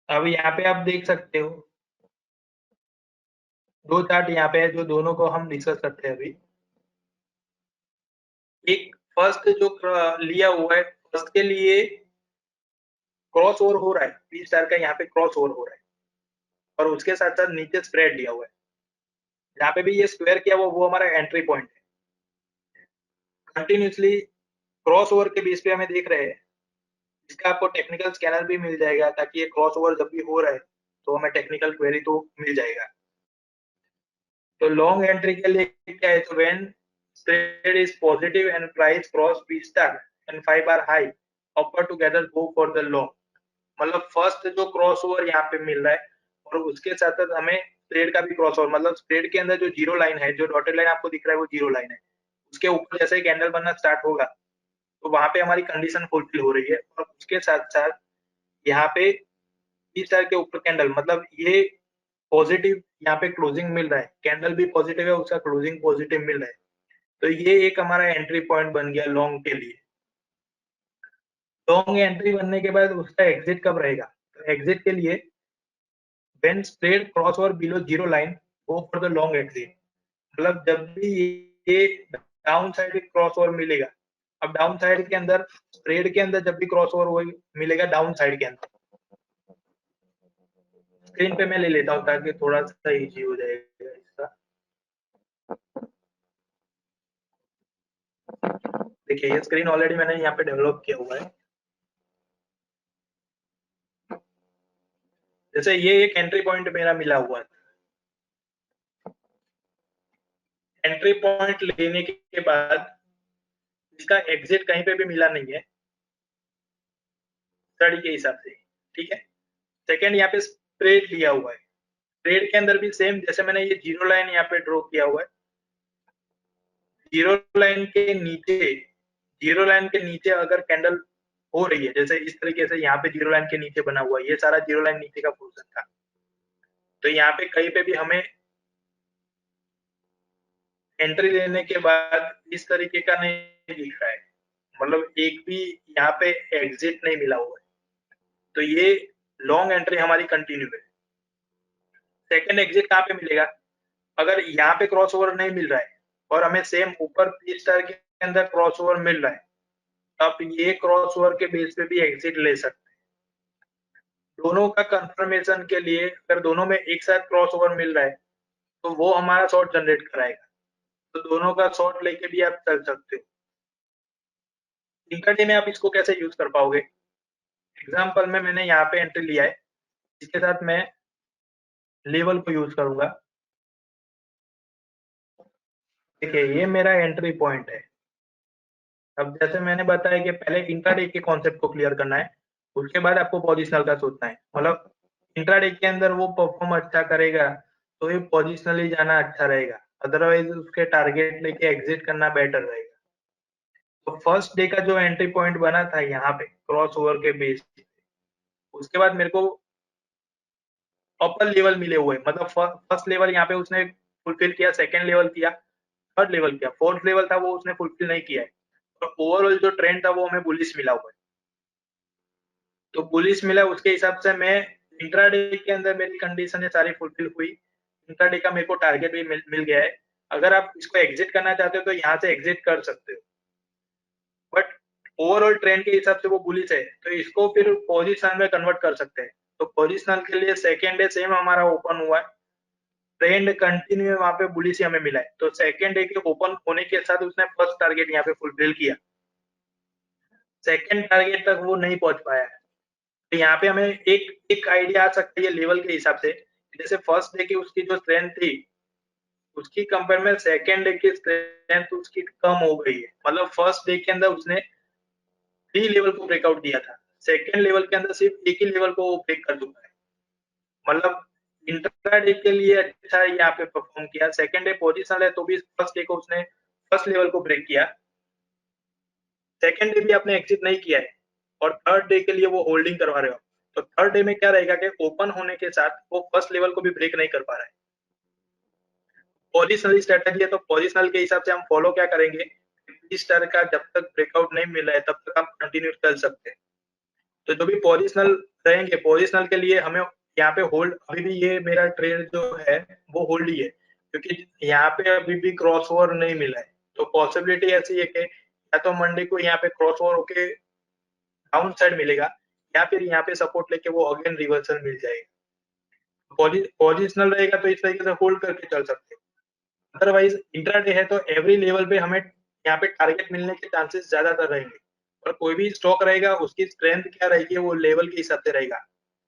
अब यहाँ पे आप देख सकते हो दो चार्ट यहाँ पे है जो दोनों को हम डिस्कस करते हैं अभी। एक फर्स्ट जो लिया हुआ है फर्स्ट के लिए क्रॉस ओवर हो रहा है, पी स्टार का यहाँ पे क्रॉस ओवर हो रहा है और उसके साथ साथ नीचे स्प्रेड लिया हुआ है। यहाँ पे भी ये स्क्वायर किया हुआ वो हमारा एंट्री पॉइंट है। कंटिन्यूसली क्रॉस ओवर के बेस पे हमें देख रहे हैं। इसका आपको टेक्निकल स्कैनर भी मिल जाएगा ताकि ये क्रॉस ओवर जब भी हो रहा है तो हमें टेक्निकल क्वेरी तो मिल जाएगा। तो लॉन्ग एंट्री के लिए क्या है, तो when spread is positive and price cross P star and 5 are high upper together go for the long। मतलब फर्स्ट जो क्रॉस ओवर यहाँ पे मिल रहा है और उसके साथ साथ हमें स्प्रेड का भी क्रॉस ओवर, मतलब स्प्रेड के अंदर जो जीरो लाइन है, जो डॉटेड लाइन आपको दिख रहा है वो जीरो लाइन है, उसके ऊपर जैसे कैंडल बनना स्टार्ट होगा तो वहां पे हमारी कंडीशन फुलफिल हो रही है। और उसके साथ साथ यहाँ पे पी स्टार के ऊपर कैंडल, मतलब ये पॉजिटिव यहाँ पे क्लोजिंग मिल रहा है, कैंडल भी पॉजिटिव है, उसका क्लोजिंग पॉजिटिव मिल रहा है। तो ये एक हमारा एंट्री पॉइंट बन गया लॉन्ग के लिए। लॉन्ग एंट्री बनने के बाद उसका एग्जिट कब रहेगा, तो एग्जिट के लिए when spread cross over below zero line go for the long exit। मतलब जब भी ये डाउन साइड क्रॉस ओवर मिलेगा, अब डाउन साइड के अंदर स्प्रेड के अंदर जब भी क्रॉस ओवर मिलेगा डाउन साइड के अंदर, स्क्रीन पे मैं ले लेता हूँ ताकि थोड़ा सा इजी हो जाएगा इसका। देखिए ये स्क्रीन ऑलरेडी मैंने यहाँ पे डेवलप किया हुआ है। जैसे ये एक एंट्री पॉइंट मेरा मिला हुआ है, एंट्री पॉइंट लेने के बाद इसका एग्जिट कहीं पे भी मिला नहीं है स्टडी के हिसाब से, ठीक है। सेकंड यहाँ पे स्प्रेड लिया हुआ है, स्प्रेड के अंदर भी सेम जैसे मैंने ये जीरो लाइन यहाँ पे ड्रॉ किया हुआ है, जीरो लाइन के नीचे, जीरो लाइन के नीचे अगर कैंडल हो रही है जैसे इस तरीके से यहाँ पे जीरो लाइन के नीचे बना हुआ है, ये सारा जीरो लाइन नीचे का पोर्शन था, तो यहाँ पे कहीं पे भी हमें एंट्री लेने के बाद इस तरीके का नहीं दिख रहा है, मतलब एक भी यहाँ पे एग्जिट नहीं मिला हुआ है, तो ये लॉन्ग एंट्री हमारी कंटिन्यू है। सेकंड एग्जिट कहाँ पे मिलेगा, अगर यहाँ पे क्रॉस ओवर नहीं मिल रहा है और हमें सेम ऊपर पी स्टार के अंदर क्रॉस ओवर मिल रहा है, आप ये क्रॉस ओवर के बेस पे भी एग्जिट ले सकते हैं। दोनों का कंफर्मेशन के लिए अगर दोनों में एक साथ क्रॉस ओवर मिल रहा है तो वो हमारा शॉर्ट जनरेट कराएगा, तो दोनों का शॉर्ट लेके भी आप चल सकते हो। इंट्राडे में आप इसको कैसे यूज कर पाओगे, एग्जांपल में मैंने यहाँ पे एंट्री लिया है, इसके साथ मैं लेवल को यूज करूंगा। देखिए ये मेरा एंट्री पॉइंट है। अब जैसे मैंने बताया कि पहले इंट्राडे के कॉन्सेप्ट को क्लियर करना है, उसके बाद आपको पोजिशनल का सोचना है, मतलब इंट्राडे के अंदर वो परफॉर्म अच्छा करेगा तो ये पोजिशनली जाना अच्छा रहेगा, अदरवाइज उसके टारगेट लेके एग्जिट करना बेटर रहेगा। तो फर्स्ट डे का जो एंट्री पॉइंट बना था यहाँ पे क्रॉस ओवर के बेस, उसके बाद मेरे को अपर लेवल मिले हुए, मतलब फर्स्ट लेवल यहाँ पे उसने फुलफिल किया, सेकंड लेवल किया, थर्ड लेवल किया, फोर्थ लेवल था वो उसने फुलफिल नहीं किया है, तो ओवरऑल जो ट्रेंड था वो हमें बुलिश मिला हुआ है। तो बुलिश मिला उसके हिसाब से मैं इंट्राडे के अंदर मेरी कंडीशन सारी फुलफिल हुई, इंट्राडे का मेरे को टारगेट भी मिल गया है। अगर आप इसको एग्जिट करना चाहते हो तो यहाँ से एग्जिट कर सकते हो, बट ओवरऑल ट्रेंड के हिसाब से वो बुलिश है तो इसको फिर पोजिशन में कन्वर्ट कर सकते हैं। तो पोजिशनल के लिए सेकेंड डे सेम हमारा ओपन हुआ है, ट्रेंड कंटिन्यू है, वहां पे बुलिश हमें मिला है। तो सेकेंड डे के ओपन होने के साथ उसने फर्स्ट टारगेट यहाँ पे फुलफिल किया, सेकेंड टारगेट तक वो नहीं पहुंच पाया है। तो यहाँ पे हमें एक एक आइडिया आ सकता है ये लेवल के हिसाब से, जैसे फर्स्ट डे की उसकी जो स्ट्रेंथ थी उसकी कंपेयर में सेकेंड डे की स्ट्रेंथ उसकी कम हो गई है। मतलब फर्स्ट डे के अंदर उसने 3 लेवल को ब्रेकआउट दिया था, सेकेंड लेवल के अंदर सिर्फ एक ही लेवल को वो ब्रेक कर चुका है। मतलब इंट्राडे के लिए अच्छा यहाँ पे परफॉर्म किया। सेकेंड डे पोजिशनल है तो भी फर्स्ट डे को उसने फर्स्ट लेवल को ब्रेक किया, सेकेंड डे भी आपने एग्जिट नहीं किया है और थर्ड डे के लिए वो होल्डिंग करवा रहे हो। तो थर्ड डे में क्या रहेगा कि ओपन होने के साथ वो फर्स्ट लेवल को भी ब्रेक नहीं कर पा रहा है। पोजिशनल स्ट्रेटेजी है तो पोजिशनल के हिसाब से हम फॉलो क्या करेंगे, इस तरह का जब तक ब्रेकआउट नहीं मिला है तब तक हम कंटिन्यू कर सकते हैं। तो जो भी पोजिशनल रहेंगे, पोजिशनल के लिए हमें यहाँ पे होल्ड, अभी भी ये मेरा ट्रेड जो है वो होल्ड ही है, क्योंकि यहाँ पे अभी भी क्रॉस ओवर नहीं मिला है। तो पॉसिबिलिटी ऐसी है कि या तो मंडे को यहाँ पे क्रॉस ओवर होके डाउन साइड मिलेगा या फिर यहाँ पे सपोर्ट लेके वो अगेन रिवर्सल मिल जाएगा। पोजिशनल रहेगा तो इस तरीके से होल्ड करके चल सकते हैं। अदरवाइज इंट्राडे है तो एवरी लेवल पे हमें यहाँ पे टारगेट मिलने के चांसेस ज्यादातर रहेंगे। और कोई भी स्टॉक रहेगा उसकी स्ट्रेंथ क्या रहेगी वो लेवल के हिसाब से रहेगा।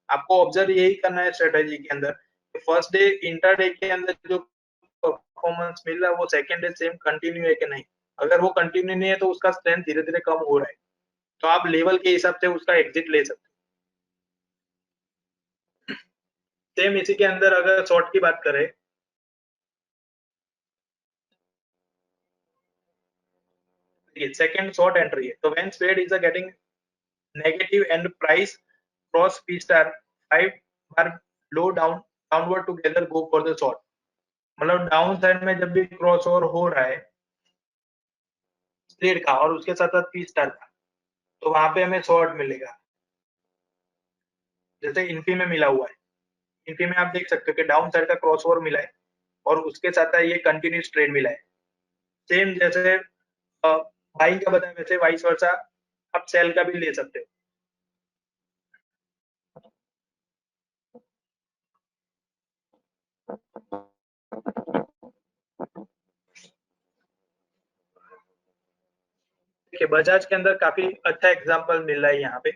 आपको ऑब्जर्व यही करना है स्ट्रेटेजी के अंदर, फर्स्ट डे इंट्राडे के अंदर जो परफॉर्मेंस मिल रहा है वो सेकंड डे सेम कंटिन्यू है कि नहीं। अगर वो कंटिन्यू नहीं है तो उसका स्ट्रेंथ धीरे धीरे कम हो रहा है, तो आप लेवल के हिसाब से उसका एग्जिट ले सकते हो। सेम इसी के अंदर अगर शॉर्ट की बात करें, सेकंड शॉर्ट एंट्री है तो when spread is getting negative and price cross P star 5 bar low downward together go for the short। मतलब डाउन साइड में जब भी क्रॉस ओवर हो रहा है स्ट्रेट का और उसके साथ साथ पी स्टार का, तो वहां पे हमें शॉर्ट मिलेगा। जैसे इन्फी में मिला हुआ है, इन्फी में आप देख सकते हो कि डाउन साइड का क्रॉस ओवर मिला है और उसके साथ ये कंटिन्यूस ट्रेड मिला है। सेम जैसे बाइंग का बताया वैसे वाइस वर्सा आप सेल का भी ले सकते हो। देखिए बजाज के अंदर काफी अच्छा एग्जांपल मिल रहा है यहाँ पे।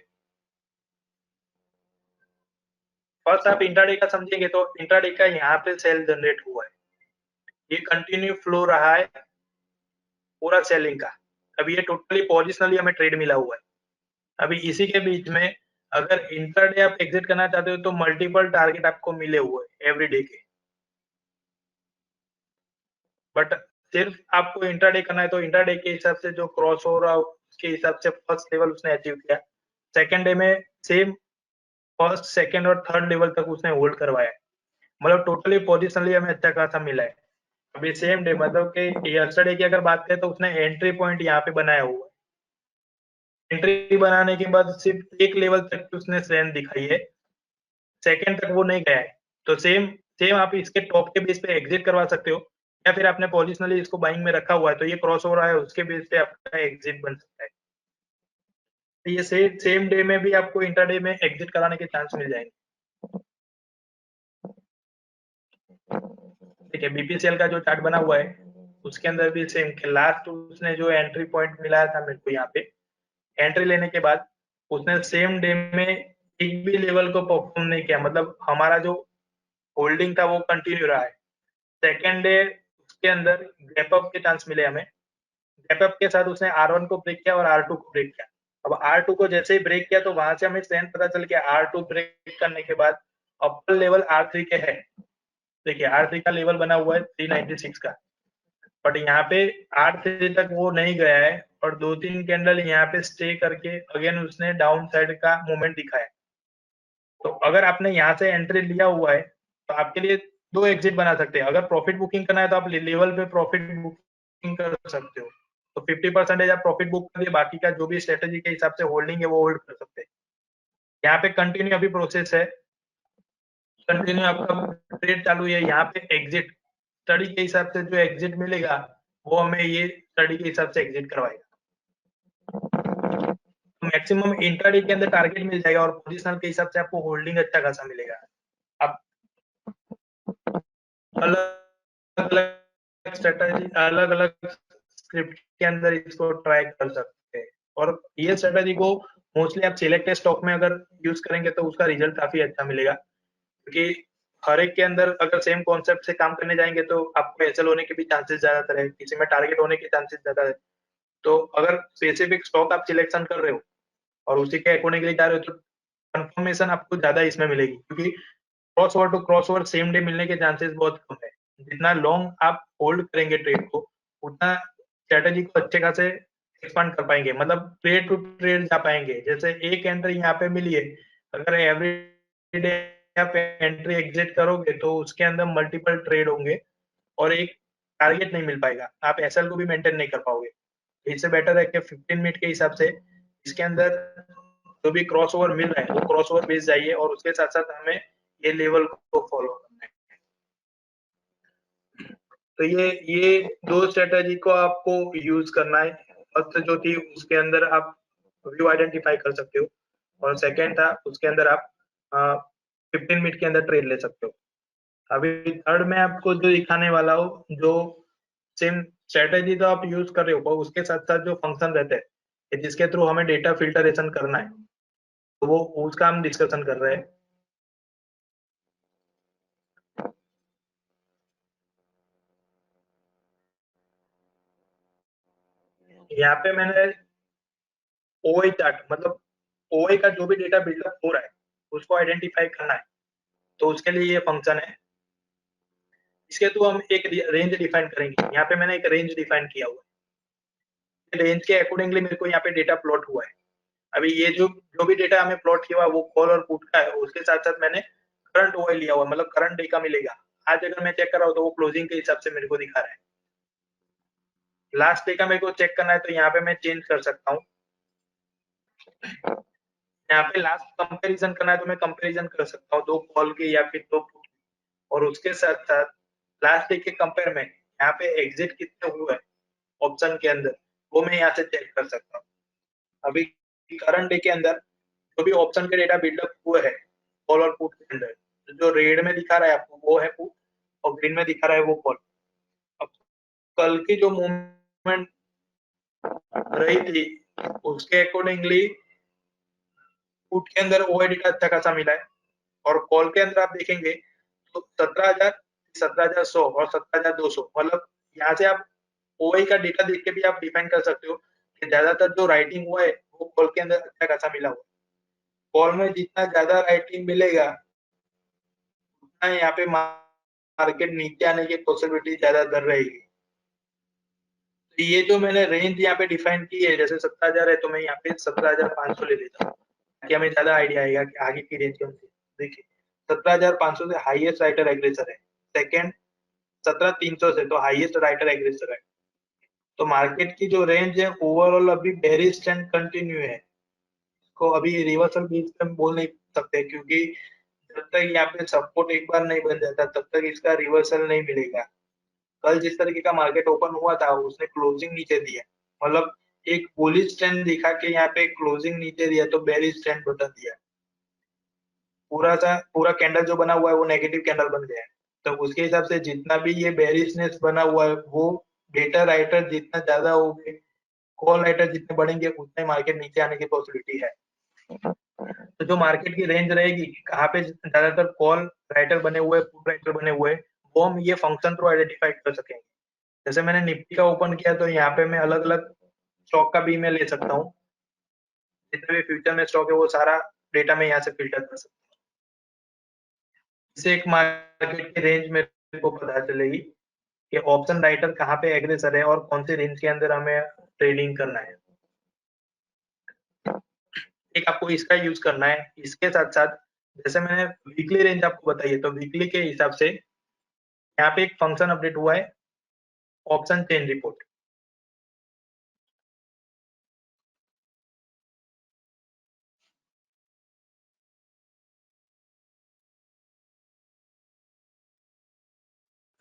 फर्स्ट आप इंट्राडे का समझेंगे तो इंट्राडे का यहाँ पे सेल जनरेट हुआ है, ये कंटिन्यू फ्लो रहा है पूरा सेलिंग का। अभी ये टोटली पोजिशनली हमें ट्रेड मिला हुआ है। अभी इसी के बीच में अगर इंट्राडे आप एग्जिट करना चाहते हो तो मल्टीपल टारगेट आपको मिले हुए एवरी डे के, बट सिर्फ आपको इंट्राडे करना है तो इंट्राडे के हिसाब से जो क्रॉस हो रहा है उसके हिसाब से फर्स्ट लेवल उसने अचीव किया, सेकेंड डे में सेम फर्स्ट सेकेंड और थर्ड लेवल तक उसने होल्ड करवाया। मतलब टोटली पोजिशनली हमें अच्छा खासा मिला है। अभी सेम डे मतलब कि यस्टरडे की अगर बात करें तो उसने एंट्री पॉइंट यहाँ पे बनाया हुआ है। एंट्री बनाने के बाद सिर्फ एक लेवल तक उसने स्ट्रेंथ दिखाई है, सेकंड तक वो नहीं गया है। तो सेम सेम आप इसके टॉप के बेस पे एग्जिट करवा सकते हो या फिर आपने पोजिशनली इसको बाइंग में रखा हुआ है तो ये क्रॉस हो रहा है उसके बेस पे आपका एग्जिट बन सकता है। तो ये सेम डे में भी आपको इंटरडे में एग्जिट कराने के चांस मिल जाएंगे। ठीक है, बीपीसीएल का जो चार्ट बना हुआ है उसके अंदर भी सेम के लास्ट उसने जो एंट्री पॉइंट मिलाया था मेरे को यहाँ पे, एंट्री लेने के बाद उसने सेम डे में एक भी लेवल को परफॉर्म नहीं किया। मतलब हमारा जो होल्डिंग था वो कंटिन्यू रहा है। सेकेंड डे उसके अंदर गैप अप के चांस मिले हमें, गैप अप के साथ उसने R1 को ब्रेक किया और R2 को ब्रेक किया। अब R2 को जैसे ही ब्रेक किया तो वहां से हमें स्ट्रेंथ पता चल गया। R2 ब्रेक करने के बाद अपर लेवल R3 के है, देखिए R3 का लेवल बना हुआ है 396 का, बट यहाँ पे R3 तक वो नहीं गया है और 2-3 कैंडल यहाँ पे स्टे करके अगेन उसने डाउन साइड का मूवमेंट दिखाया। तो अगर आपने यहाँ से एंट्री लिया हुआ है तो आपके लिए दो एग्जिट बना सकते हैं। अगर प्रॉफिट बुकिंग करना है तो आप लेवल पे प्रॉफिट बुकिंग कर सकते हो, तो 50% आप प्रॉफिट बुक करिए, बाकी का जो भी स्ट्रेटेजी के हिसाब से होल्डिंग है वो होल्ड कर सकते हैं। यहाँ पे कंटिन्यू अभी प्रोसेस है, कंटिन्यू आपका ट्रेड चालू है। यहाँ पे एग्जिट स्टडी के हिसाब से जो एग्जिट मिलेगा वो हमें ये स्टडी के हिसाब से एग्जिट करवाएगा। तो मैक्सिमम इंट्राडे के अंदर टारगेट मिल जाएगा और पोजिशनल के हिसाब से आपको होल्डिंग अच्छा खासा मिलेगा। अब अलग-अलग स्ट्रैटेजी, अलग-अलग स्क्रिप्ट के अंदर इसको ट्राई कर सकते हैं। और ये स्ट्रैटेजी को मोस्टली आप सिलेक्टेड स्टॉक में अगर यूज़ करेंगे तो उसका रिजल्ट काफ़ी अच्छा मिलेगा। क्योंकि हर एक के अंदर अगर सेम कॉन्सेप्ट से काम करने जाएँगे तो आपको एसएल होने के भी चांसेस ज़्यादातर है, किसी में टारगेट होने के चांसेस ज़्यादा है। तो अगर स्पेसिफिक स्टॉक आप सिलेक्शन कर रहे हो और उसी के अकॉर्डिंगली जा रहे हो तो कंफर्मेशन आपको ज़्यादा इसमें मिलेगी, क्योंकि cross over to cross over same day मिलने के चांसेस बहुत कम है। जितना लॉन्ग आप होल्ड करेंगे ट्रेड को, उतना स्ट्रैटेजी को अच्छे खासे एक्सपांड कर पाएँगे, मतलब ट्रेड टू ट्रेड जा पाएँगे। जैसे एक एंट्री यहाँ पे मिली है, अगर एवरी डे आप एंट्री एग्ज़िट करोगे तो उसके अंदर मल्टीपल ट्रेड होंगे और एक टारगेट नहीं मिल पाएगा। आप एसएल को भी मेंटेन नहीं कर पाओगे। इससे बेटर है कि 15 मिनट के हिसाब से इसके अंदर जो भी क्रॉस ओवर मिल रहा है, वो क्रॉस ओवर बेस जाइए और उसके साथ-साथ हमें ये लेवल को फॉलो करना है। तो ये 2 स्ट्रैटेजी को आपको यूज़ करना है। फर्स्ट जो थी उसके अंदर आप व्यू आइडेंटिफाई कर सकते हो और सेकंड था उसके अंदर आप अ, 15 मिनट के अंदर ट्रेड ले सकते हो। अभी थर्ड में आपको जो दिखाने वाला हूँ, जो सेम स्ट्रैटेजी तो आप यूज़ कर रहे हो, पर उसके साथ-साथ जो फंक्शन रहते हैं, कि जिसके थ्रू हमें डेटा फिल्टरेशन करना है, तो वो उसका हम डिस्कशन कर रहे हैं। यहाँ पे मैंने ओआई चार्ट, मतलब ओआई का जो भी डेटा बिल्डअप हो रहा है, उसको आइडेंटिफाई करना है, तो उसके लिए ये फंक्शन है। इसके थ्रू हम एक रेंज डिफाइन करेंगे। यहाँ पे मैंने एक रेंज डिफाइन किया हुआ है। रेंज के अकॉर्डिंगली मेरे को यहाँ पे डेटा प्लॉट हुआ है। अभी ये जो जो भी डेटा हमें प्लॉट किया हुआ है, वो कॉल और पुट का है। उसके साथ-साथ मैंने करंट ओआई लिया हुआ है, मतलब करंट डे का मिलेगा। आज अगर मैं चेक कर रहा हूँ, तो वो क्लोजिंग के हिसाब से मेरे को दिखा रहा है। लास्ट डे का मेरे को चेक करना है, तो यहाँ पे मैं चेंज कर सकता हूँ। यहाँ पे लास्ट कंपैरिजन करना है, तो मैं कंपैरिजन कर सकता हूँ 2 कॉल के या फिर 2 पुट, और उसके साथ-साथ लास्ट डे के कंपेयर में यहाँ पे एग्जिट कितने हुए हैं ऑप्शन के अंदर, वो मैं यहाँ से चेक कर सकता हूँ। अभी करंट डे के अंदर जो भी ऑप्शन के डेटा बिल्डअप हुए हैं कॉल और पुट के अंदर, तो जो रेड में दिखा रहा है आपको वो है पुट और ग्रीन में दिखा रहा है वो कॉल। अब कल की जो मूवमेंट रही थी, उसके अकॉर्डिंगली पुट के अंदर ओआई डेटा अच्छा खासा मिला है और कॉल के अंदर आप देखेंगे तो 17,000, 17,100 और 17,200, मतलब यहाँ से आप ओआई का डेटा देख के भी आप डिफाइन कर सकते हो कि ज्यादातर जो राइटिंग हुआ है वो कॉल के अंदर अच्छा खासा मिला हुआ है। कॉल में जितना ज्यादा राइटिंग मिलेगा, उतना यहाँ पे मार्केट नीचे आने की पॉसिबिलिटी ज्यादातर रहेगी। तो ये जो मैंने रेंज यहाँ पे डिफाइन की है, जैसे 17,000 है तो मैं यहाँ पे 17,500 ले लेता हूँ, ताकि हमें ज्यादा आइडिया आएगा कि आगे की रेंज कौन सी है। देखिए 17,500 से हाईएस्ट राइटर एग्रेसर है, सेकंड 17,300 से तो हाईएस्ट राइटर एग्रेसर है। तो मार्केट की जो रेंज है ओवरऑल अभी बेरिश ट्रेंड कंटिन्यू है। को अभी रिवर्सल बीच में हम बोल नहीं सकते, क्योंकि जब तक यहाँ पे सपोर्ट एक बार नहीं बन जाता तब तक इसका रिवर्सल नहीं मिलेगा। कल जिस तरीके का मार्केट ओपन हुआ था उसने क्लोजिंग नीचे दिया, मतलब एक बुलिश ट्रेंड दिखा के यहाँ पे क्लोजिंग नीचे दिया तो बेरिश ट्रेंड बता दिया। पूरा कैंडल जो बना हुआ है वो नेगेटिव कैंडल बन गया है। तो उसके हिसाब से जितना भी ये बेरिशनेस बना हुआ है, वो डेटा राइटर जितना ज्यादा होंगे, कॉल राइटर जितने बढ़ेंगे, उतने मार्केट नीचे आने की पॉसिबिलिटी है। तो जो मार्केट की रेंज रहेगी, कहाँ पे ज्यादातर कॉल राइटर बने हुए, पुट राइटर बने हुए, वो हम ये फंक्शन थ्रू आइडेंटिफाई कर सकेंगे। जैसे मैंने निफ्टी का ओपन किया तो यहाँ पे मैं अलग-अलग स्टॉक का भी मैं ले सकता हूँ। जितने भी फ्यूचर में स्टॉक है वो सारा डेटा मैं यहाँ से फिल्टर कर सकता हूँ। इससे एक मार्केट की रेंज मेरे को पता चलेगी कि ऑप्शन राइटर कहाँ पे एग्रेसर है और कौन सी रेंज के अंदर हमें ट्रेडिंग करना है। एक आपको इसका यूज करना है। इसके साथ-साथ जैसे मैंने वीकली रेंज आपको बताई है, तो वीकली के हिसाब से यहाँ पे एक फंक्शन अपडेट हुआ है, ऑप्शन चेन रिपोर्ट।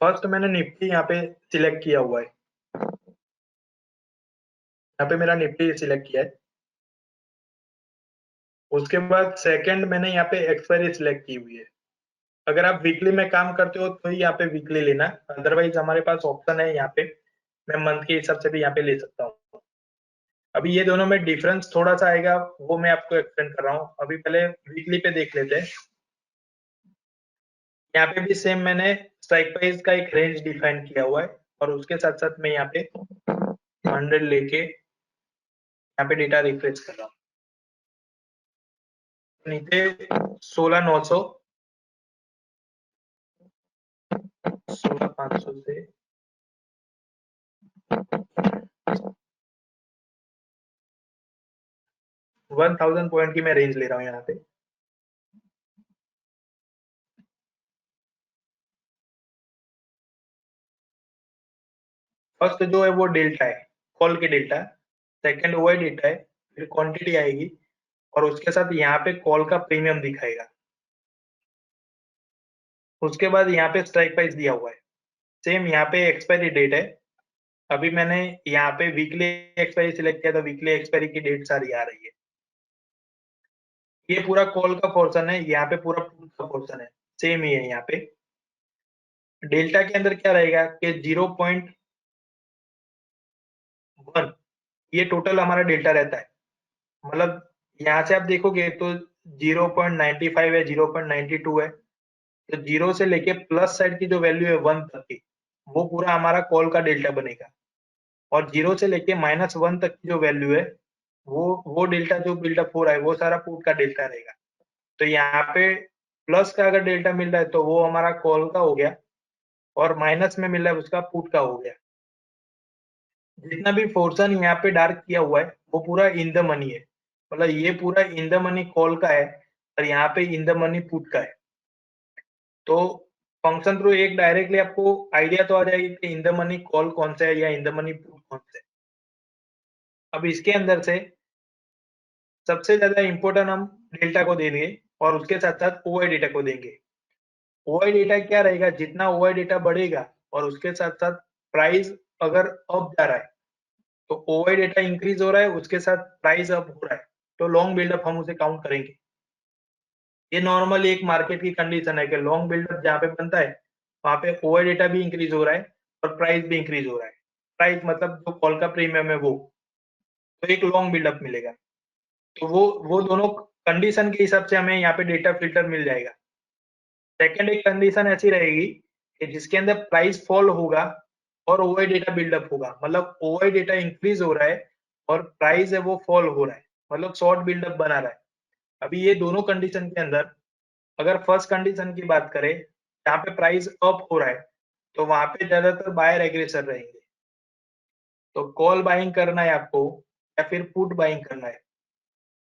फर्स्ट मैंने निफ्टी यहाँ पे सिलेक्ट किया हुआ है। यहाँ पे मेरा निफ्टी सिलेक्ट किया है। उसके बाद सेकंड मैंने यहाँ पे एक्सपायरी सिलेक्ट की हुई है। अगर आप वीकली में काम करते हो तो ही यहाँ पे वीकली लेना, अदरवाइज हमारे पास ऑप्शन है यहाँ पे, मैं मंथ के हिसाब से भी यहाँ पे ले सकता हूँ। अभी ये दोनों में डिफरेंस थोड़ा सा आएगा, वो मैं आपको एक्सप्लेन कर रहा हूँ। अभी पहले वीकली पे देख लेते हैं। यहाँ पे भी सेम मैंने स्ट्राइक प्राइस का एक रेंज डिफाइन किया हुआ है और उसके साथ साथ मैं यहाँ पे 100 लेके यहाँ पे डेटा रिफ्रेश कर रहा हूँ। नीचे 16,900, 16,500 से 1000 पॉइंट की मैं रेंज ले रहा हूँ यहाँ पे। फर्स्ट जो है वो डेल्टा है, कॉल के डेल्टा। सेकंड वो डेटा है, फिर क्वांटिटी आएगी और उसके साथ यहाँ पे कॉल का प्रीमियम दिखाएगा। उसके बाद यहाँ पे स्ट्राइक प्राइस दिया हुआ है। सेम यहाँ पे एक्सपायरी डेट है। अभी मैंने यहाँ पे वीकली एक्सपायरी सिलेक्ट किया तो वीकली एक्सपायरी की डेट सारी आ रही है। ये पूरा कॉल का पोर्शन है, यहाँ पे पूरा पुट का पोर्शन है, सेम ही है। यहाँ पे डेल्टा के अंदर क्या रहेगा कि 0.1 ये टोटल हमारा डेल्टा रहता है। मतलब यहाँ से आप देखोगे तो 0.95 है, 0.92 है, तो 0 से लेके प्लस साइड की जो वैल्यू है 1 तक की, वो पूरा हमारा कॉल का डेल्टा बनेगा। और 0 से लेके -1 तक की जो वैल्यू है, वो डेल्टा जो बिल्डअप हो रहा है वो सारा पुट का डेल्टा रहेगा। तो यहाँ पे प्लस का अगर डेल्टा मिल रहा है तो वो हमारा कॉल का हो गया, और माइनस में मिल रहा है उसका पुट का हो गया। जितना भी पोर्शन यहाँ पे डार्क किया हुआ है वो पूरा इन द मनी है, मतलब ये पूरा इन द मनी कॉल का है और यहाँ पे इन द मनी पुट का है। तो फंक्शन थ्रू एक डायरेक्टली आपको आइडिया तो आ जाएगी कि इन द मनी कॉल कौन सा है या इन द मनी पुट कौन सा है। अब इसके अंदर से सबसे ज्यादा इंपॉर्टेंट हम डेल्टा को देंगे और उसके साथ साथ ओआई डेटा को देंगे। ओआई डेटा क्या रहेगा, जितना ओआई डेटा बढ़ेगा और उसके साथ साथ प्राइस अगर अप जा रहा है तो ओआई डेटा इंक्रीज हो रहा है, उसके साथ प्राइस अप हो रहा है, तो लॉन्ग बिल्डअप हम उसे काउंट करेंगे। ये नॉर्मल एक मार्केट की कंडीशन है कि लॉन्ग बिल्डअप जहाँ पे बनता है वहां पे ओआई डेटा भी इंक्रीज हो रहा है और प्राइस भी इंक्रीज हो रहा है। प्राइस मतलब जो कॉल का प्रीमियम है वो, तो एक लॉन्ग बिल्डअप मिलेगा। तो वो दोनों कंडीशन के हिसाब से हमें यहाँ पे डेटा फिल्टर मिल जाएगा। सेकंड एक कंडीशन ऐसी रहेगी कि जिसके अंदर प्राइस फॉल होगा और ओआई डेटा बिल्डअप होगा, मतलब ओआई डेटा इंक्रीज हो रहा है और प्राइस है वो फॉल हो रहा है, मतलब शॉर्ट बिल्डअप बना रहा है। अभी ये दोनों कंडीशन के अंदर अगर फर्स्ट कंडीशन की बात करें जहाँ पे प्राइस अप हो रहा है तो वहां पे ज्यादातर बायर एग्रेसर रहेंगे। तो कॉल बाइंग करना है आपको या फिर पुट बाइंग करना है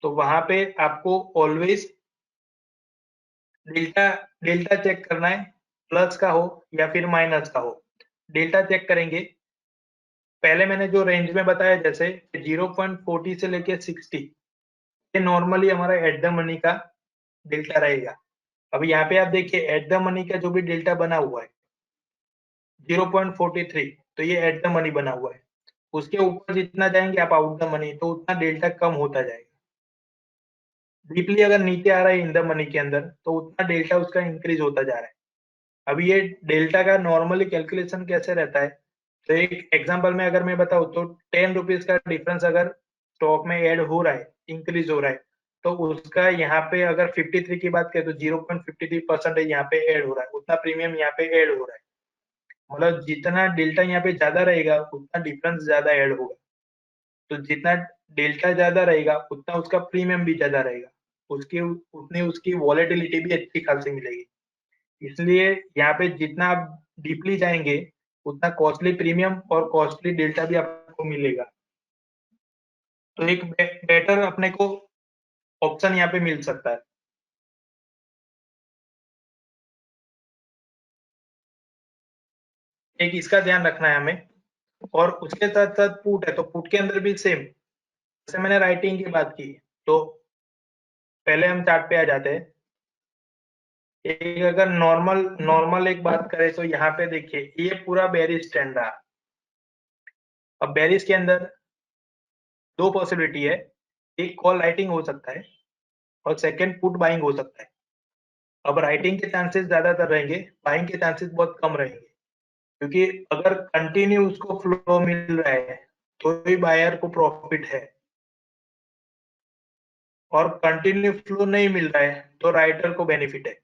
तो वहां पे आपको ऑलवेज डेल्टा डेल्टा चेक करना है, प्लस का हो या फिर माइनस का हो। डेल्टा चेक करेंगे, पहले मैंने जो रेंज में बताया जैसे 0.40 से लेके 60, ये नॉर्मली हमारा एट द मनी का डेल्टा रहेगा। अब यहाँ पे आप देखिए एट द मनी का जो भी डेल्टा बना हुआ है 0.43, तो ये एट द मनी बना हुआ है। उसके ऊपर जितना जाएंगे आप आउट द मनी तो उतना डेल्टा कम होता जाएगा। डीपली अगर नीचे आ रहा है इन द मनी के अंदर तो उतना डेल्टा उसका इंक्रीज होता जा रहा है। अभी ये डेल्टा का नॉर्मली कैलकुलेशन कैसे रहता है, तो एक एग्जांपल में अगर मैं बताऊं तो 10 रुपीज का डिफरेंस अगर स्टॉक में ऐड हो रहा है, इंक्रीज हो रहा है, तो उसका यहाँ पे अगर 53 की बात करें तो 0.53% यहाँ पे ऐड हो रहा है, उतना प्रीमियम यहाँ पे ऐड हो रहा है। मतलब जितना डेल्टा यहाँ पे ज्यादा रहेगा उतना डिफरेंस ज्यादा ऐड होगा। तो जितना डेल्टा ज्यादा रहेगा उतना उसका प्रीमियम भी ज्यादा रहेगा, उसकी उतनी उसकी वॉलेटिलिटी भी अच्छी खासी मिलेगी। इसलिए यहाँ पे जितना आप डीपली जाएंगे उतना कॉस्टली प्रीमियम और कॉस्टली डेल्टा भी आपको मिलेगा। तो एक बेटर अपने को ऑप्शन यहाँ पे मिल सकता है। एक इसका ध्यान रखना है हमें। और उसके साथ साथ पुट है तो पुट के अंदर भी सेम, जैसे मैंने राइटिंग की बात की तो पहले हम चार्ट पे आ जाते हैं। एक अगर नॉर्मल नॉर्मल एक बात करें तो यहाँ पे देखिए ये पूरा बेरिश ट्रेंड रहा। अब बेरिश के अंदर दो पॉसिबिलिटी है, एक कॉल राइटिंग हो सकता है और सेकंड पुट बाइंग हो सकता है। अब राइटिंग के चांसेस ज्यादातर रहेंगे, बाइंग के चांसेस बहुत कम रहेंगे, क्योंकि अगर कंटिन्यू उसको फ्लो मिल रहा है तो ही बायर को प्रॉफिट है, और कंटिन्यू फ्लो नहीं मिल रहा है तो राइटर को बेनिफिट है।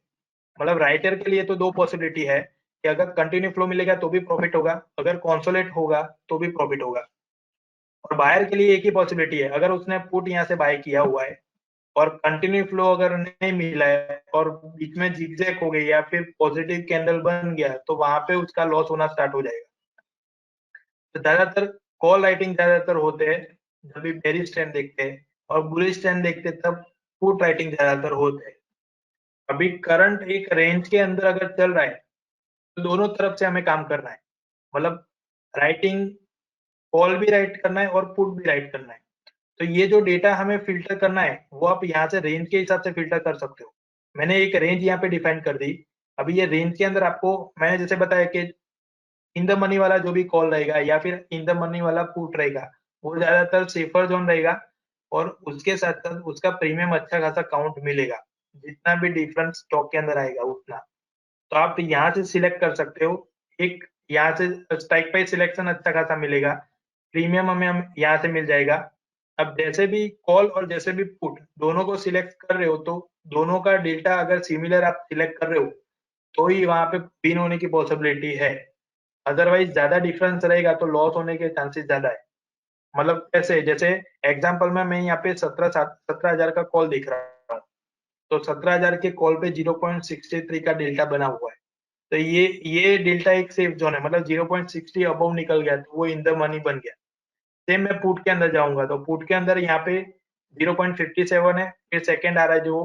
मतलब राइटर के लिए तो दो पॉसिबिलिटी है कि अगर कंटिन्यू फ्लो मिलेगा तो भी प्रॉफिट होगा, अगर कॉन्सोलेट होगा तो भी प्रॉफिट होगा। और बायर के लिए एक ही पॉसिबिलिटी है, अगर उसने पुट यहाँ से बाय किया हुआ है और कंटिन्यू फ्लो अगर नहीं मिला है और बीच में जिगजैग हो गई या फिर पॉजिटिव कैंडल बन गया तो वहां पे उसका लॉस होना स्टार्ट हो जाएगा। तो ज्यादातर कॉल राइटिंग ज्यादातर होते हैं जब भी बेरिश ट्रेंड देखते हैं, और बुलिश ट्रेंड देखते हैं तब पुट राइटिंग ज्यादातर होते हैं। अभी करंट एक रेंज के अंदर अगर चल रहा है तो दोनों तरफ से हमें काम करना है, मतलब राइटिंग कॉल भी राइट करना है और पुट भी राइट करना है। तो ये जो डेटा हमें फिल्टर करना है वो आप यहाँ से रेंज के हिसाब से फिल्टर कर सकते हो। मैंने एक रेंज यहाँ पे डिफाइन कर दी। अभी ये रेंज के अंदर आपको मैंने जैसे बताया कि इन द मनी वाला जो भी कॉल रहेगा या फिर इन द मनी वाला पुट रहेगा वो ज्यादातर सेफर जोन रहेगा, और उसके साथ साथ उसका प्रीमियम अच्छा खासा काउंट मिलेगा, जितना भी डिफरेंस स्टॉक के अंदर आएगा उतना। तो आप यहाँ से सिलेक्ट कर सकते हो, एक यहाँ से स्ट्राइक प्राइस सिलेक्शन अच्छा खासा मिलेगा, प्रीमियम हमें यहाँ से मिल जाएगा। अब जैसे भी कॉल और जैसे भी पुट दोनों को सिलेक्ट कर रहे हो तो दोनों का डेल्टा अगर सिमिलर आप सिलेक्ट कर रहे हो तो ही वहां पे विन होने की पॉसिबिलिटी है, अदरवाइज ज्यादा डिफरेंस रहेगा तो लॉस होने के चांसेस ज्यादा है। मतलब कैसे, जैसे एग्जांपल में मैं यहाँ पे 17,000 का कॉल दिख रहा हूँ, तो 17,000 के कॉल पे 0.63 का डेल्टा बना हुआ है, तो ये डेल्टा एक सेफ जोन है, मतलब 0.60 अबव निकल गया तो वो इन द मनी बन गया। सेम मैं पुट के अंदर जाऊंगा तो पुट के अंदर यहाँ पे 0.57 है, फिर सेकंड आ रहा है जो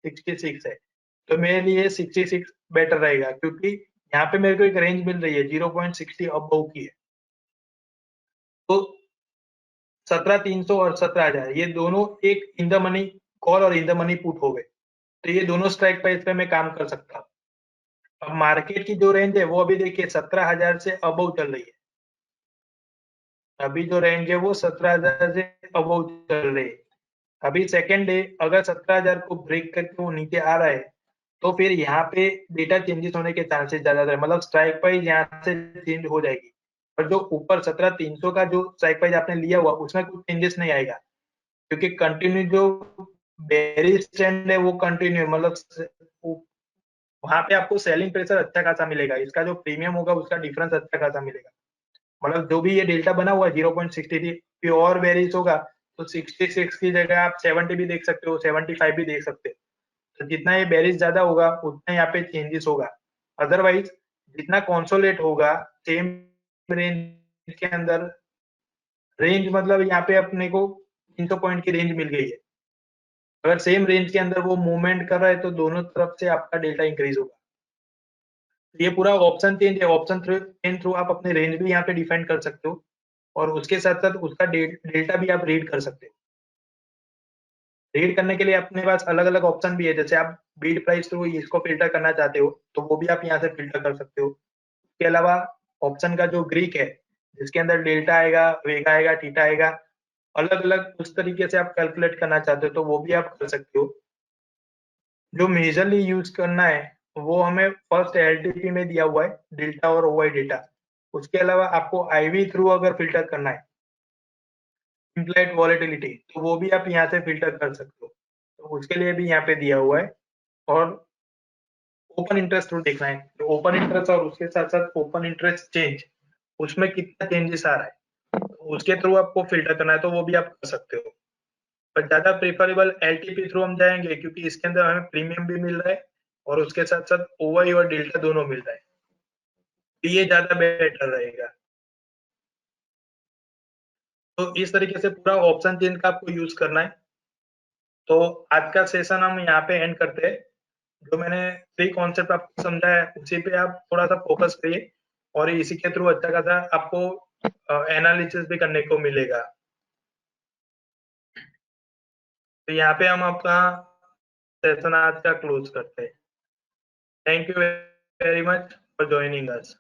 66 है, तो मेरे लिए 66 बेटर रहेगा, क्योंकि यहाँ पे मेरे को एक रेंज मिल रही है 0.60 अबव की है। तो 17,300 और 17,000 ये दोनों एक इन द मनी कॉल और इन द मनी पुट हो गए, तो ये दोनों स्ट्राइक प्राइस पे मैं काम कर सकता हूँ। अब मार्केट की जो रेंज है वो अभी देखिए 17,000 से अबव चल रही है, अभी जो रेंज है वो 17,000 से अबव चल रही है। अभी सेकेंड डे अगर 17,000 को ब्रेक करके वो नीचे आ रहा है तो फिर यहाँ पे डेटा चेंजेस होने के चांसेस ज्यादा है, मतलब स्ट्राइक प्राइस यहाँ से चेंज हो जाएगी, और जो ऊपर 17,300 का जो स्ट्राइक प्राइस आपने लिया हुआ उसमें कुछ चेंजेस नहीं आएगा, क्योंकि कंटिन्यू जो बेरिश ट्रेंड है वो कंटिन्यू, मतलब वहां पे आपको सेलिंग प्रेशर अच्छा खासा मिलेगा, इसका जो प्रीमियम होगा उसका डिफरेंस अच्छा खासा मिलेगा। मतलब जो भी ये डेल्टा बना हुआ है 0.63 प्योर बेरिश होगा तो 66 की जगह आप 70 भी देख सकते हो, 75 भी देख सकते हो। तो जितना ये बेरिश ज्यादा होगा उतना यहाँ पे चेंजेस होगा, अदरवाइज जितना कंसोलिडेट होगा सेम रेंज के अंदर, रेंज मतलब यहाँ पे अपने को 300 पॉइंट की रेंज मिल गई है, अगर सेम रेंज के अंदर वो मूवमेंट कर रहा है तो दोनों तरफ से आपका डेल्टा इंक्रीज होगा। ये पूरा ऑप्शन चेंज है, ऑप्शन चेंज थ्रू आप अपने रेंज भी यहाँ पे डिफाइन कर सकते हो, और उसके साथ साथ उसका डेल्टा भी आप रीड कर सकते हो। रीड करने के लिए अपने पास अलग अलग ऑप्शन भी है, जैसे आप बीड प्राइस थ्रू इसको फिल्टर करना चाहते हो तो वो भी आप यहाँ से फिल्टर कर सकते हो। इसके अलावा ऑप्शन का जो ग्रीक है जिसके अंदर डेल्टा आएगा, वेगा आएगा, थीटा आएगा, अलग अलग उस तरीके से आप कैलकुलेट करना चाहते हो तो वो भी आप कर सकते हो। जो मेजरली यूज करना है वो हमें फर्स्ट एलटीपी में दिया हुआ है, डेल्टा और ओवाई डेटा। उसके अलावा आपको आईवी थ्रू अगर फिल्टर करना है इम्प्लाइड वॉलेटिलिटी तो वो भी आप यहाँ से फिल्टर कर सकते हो, तो उसके लिए भी यहाँ पे दिया हुआ है। और ओपन इंटरेस्ट थ्रू देखना है तो ओपन इंटरेस्ट और उसके साथ साथ ओपन इंटरेस्ट चेंज, उसमें कितना चेंजेस आ रहा है तो उसके थ्रू आपको फिल्टर करना है तो वो भी आप कर सकते हो। पर ज्यादा प्रेफरेबल एलटीपी थ्रू हम जाएंगे क्योंकि इसके अंदर हमें प्रीमियम भी मिल रहा है और उसके साथ साथ ओवाई और डेल्टा दोनों मिल रहा है, तो ये ज्यादा बेटर रहेगा। तो इस तरीके से पूरा ऑप्शन चेंज का आपको यूज करना है। तो आज का सेशन हम यहाँ पे एंड करते हैं। जो मैंने 3 कॉन्सेप्ट आपको समझाया है उसी पे आप थोड़ा सा फोकस करिए, और इसी के थ्रू अच्छा खासा आपको एनालिसिस भी करने को मिलेगा। तो यहाँ पे हम आपका सेशन आज का क्लोज करते हैं। Thank you very much for joining us.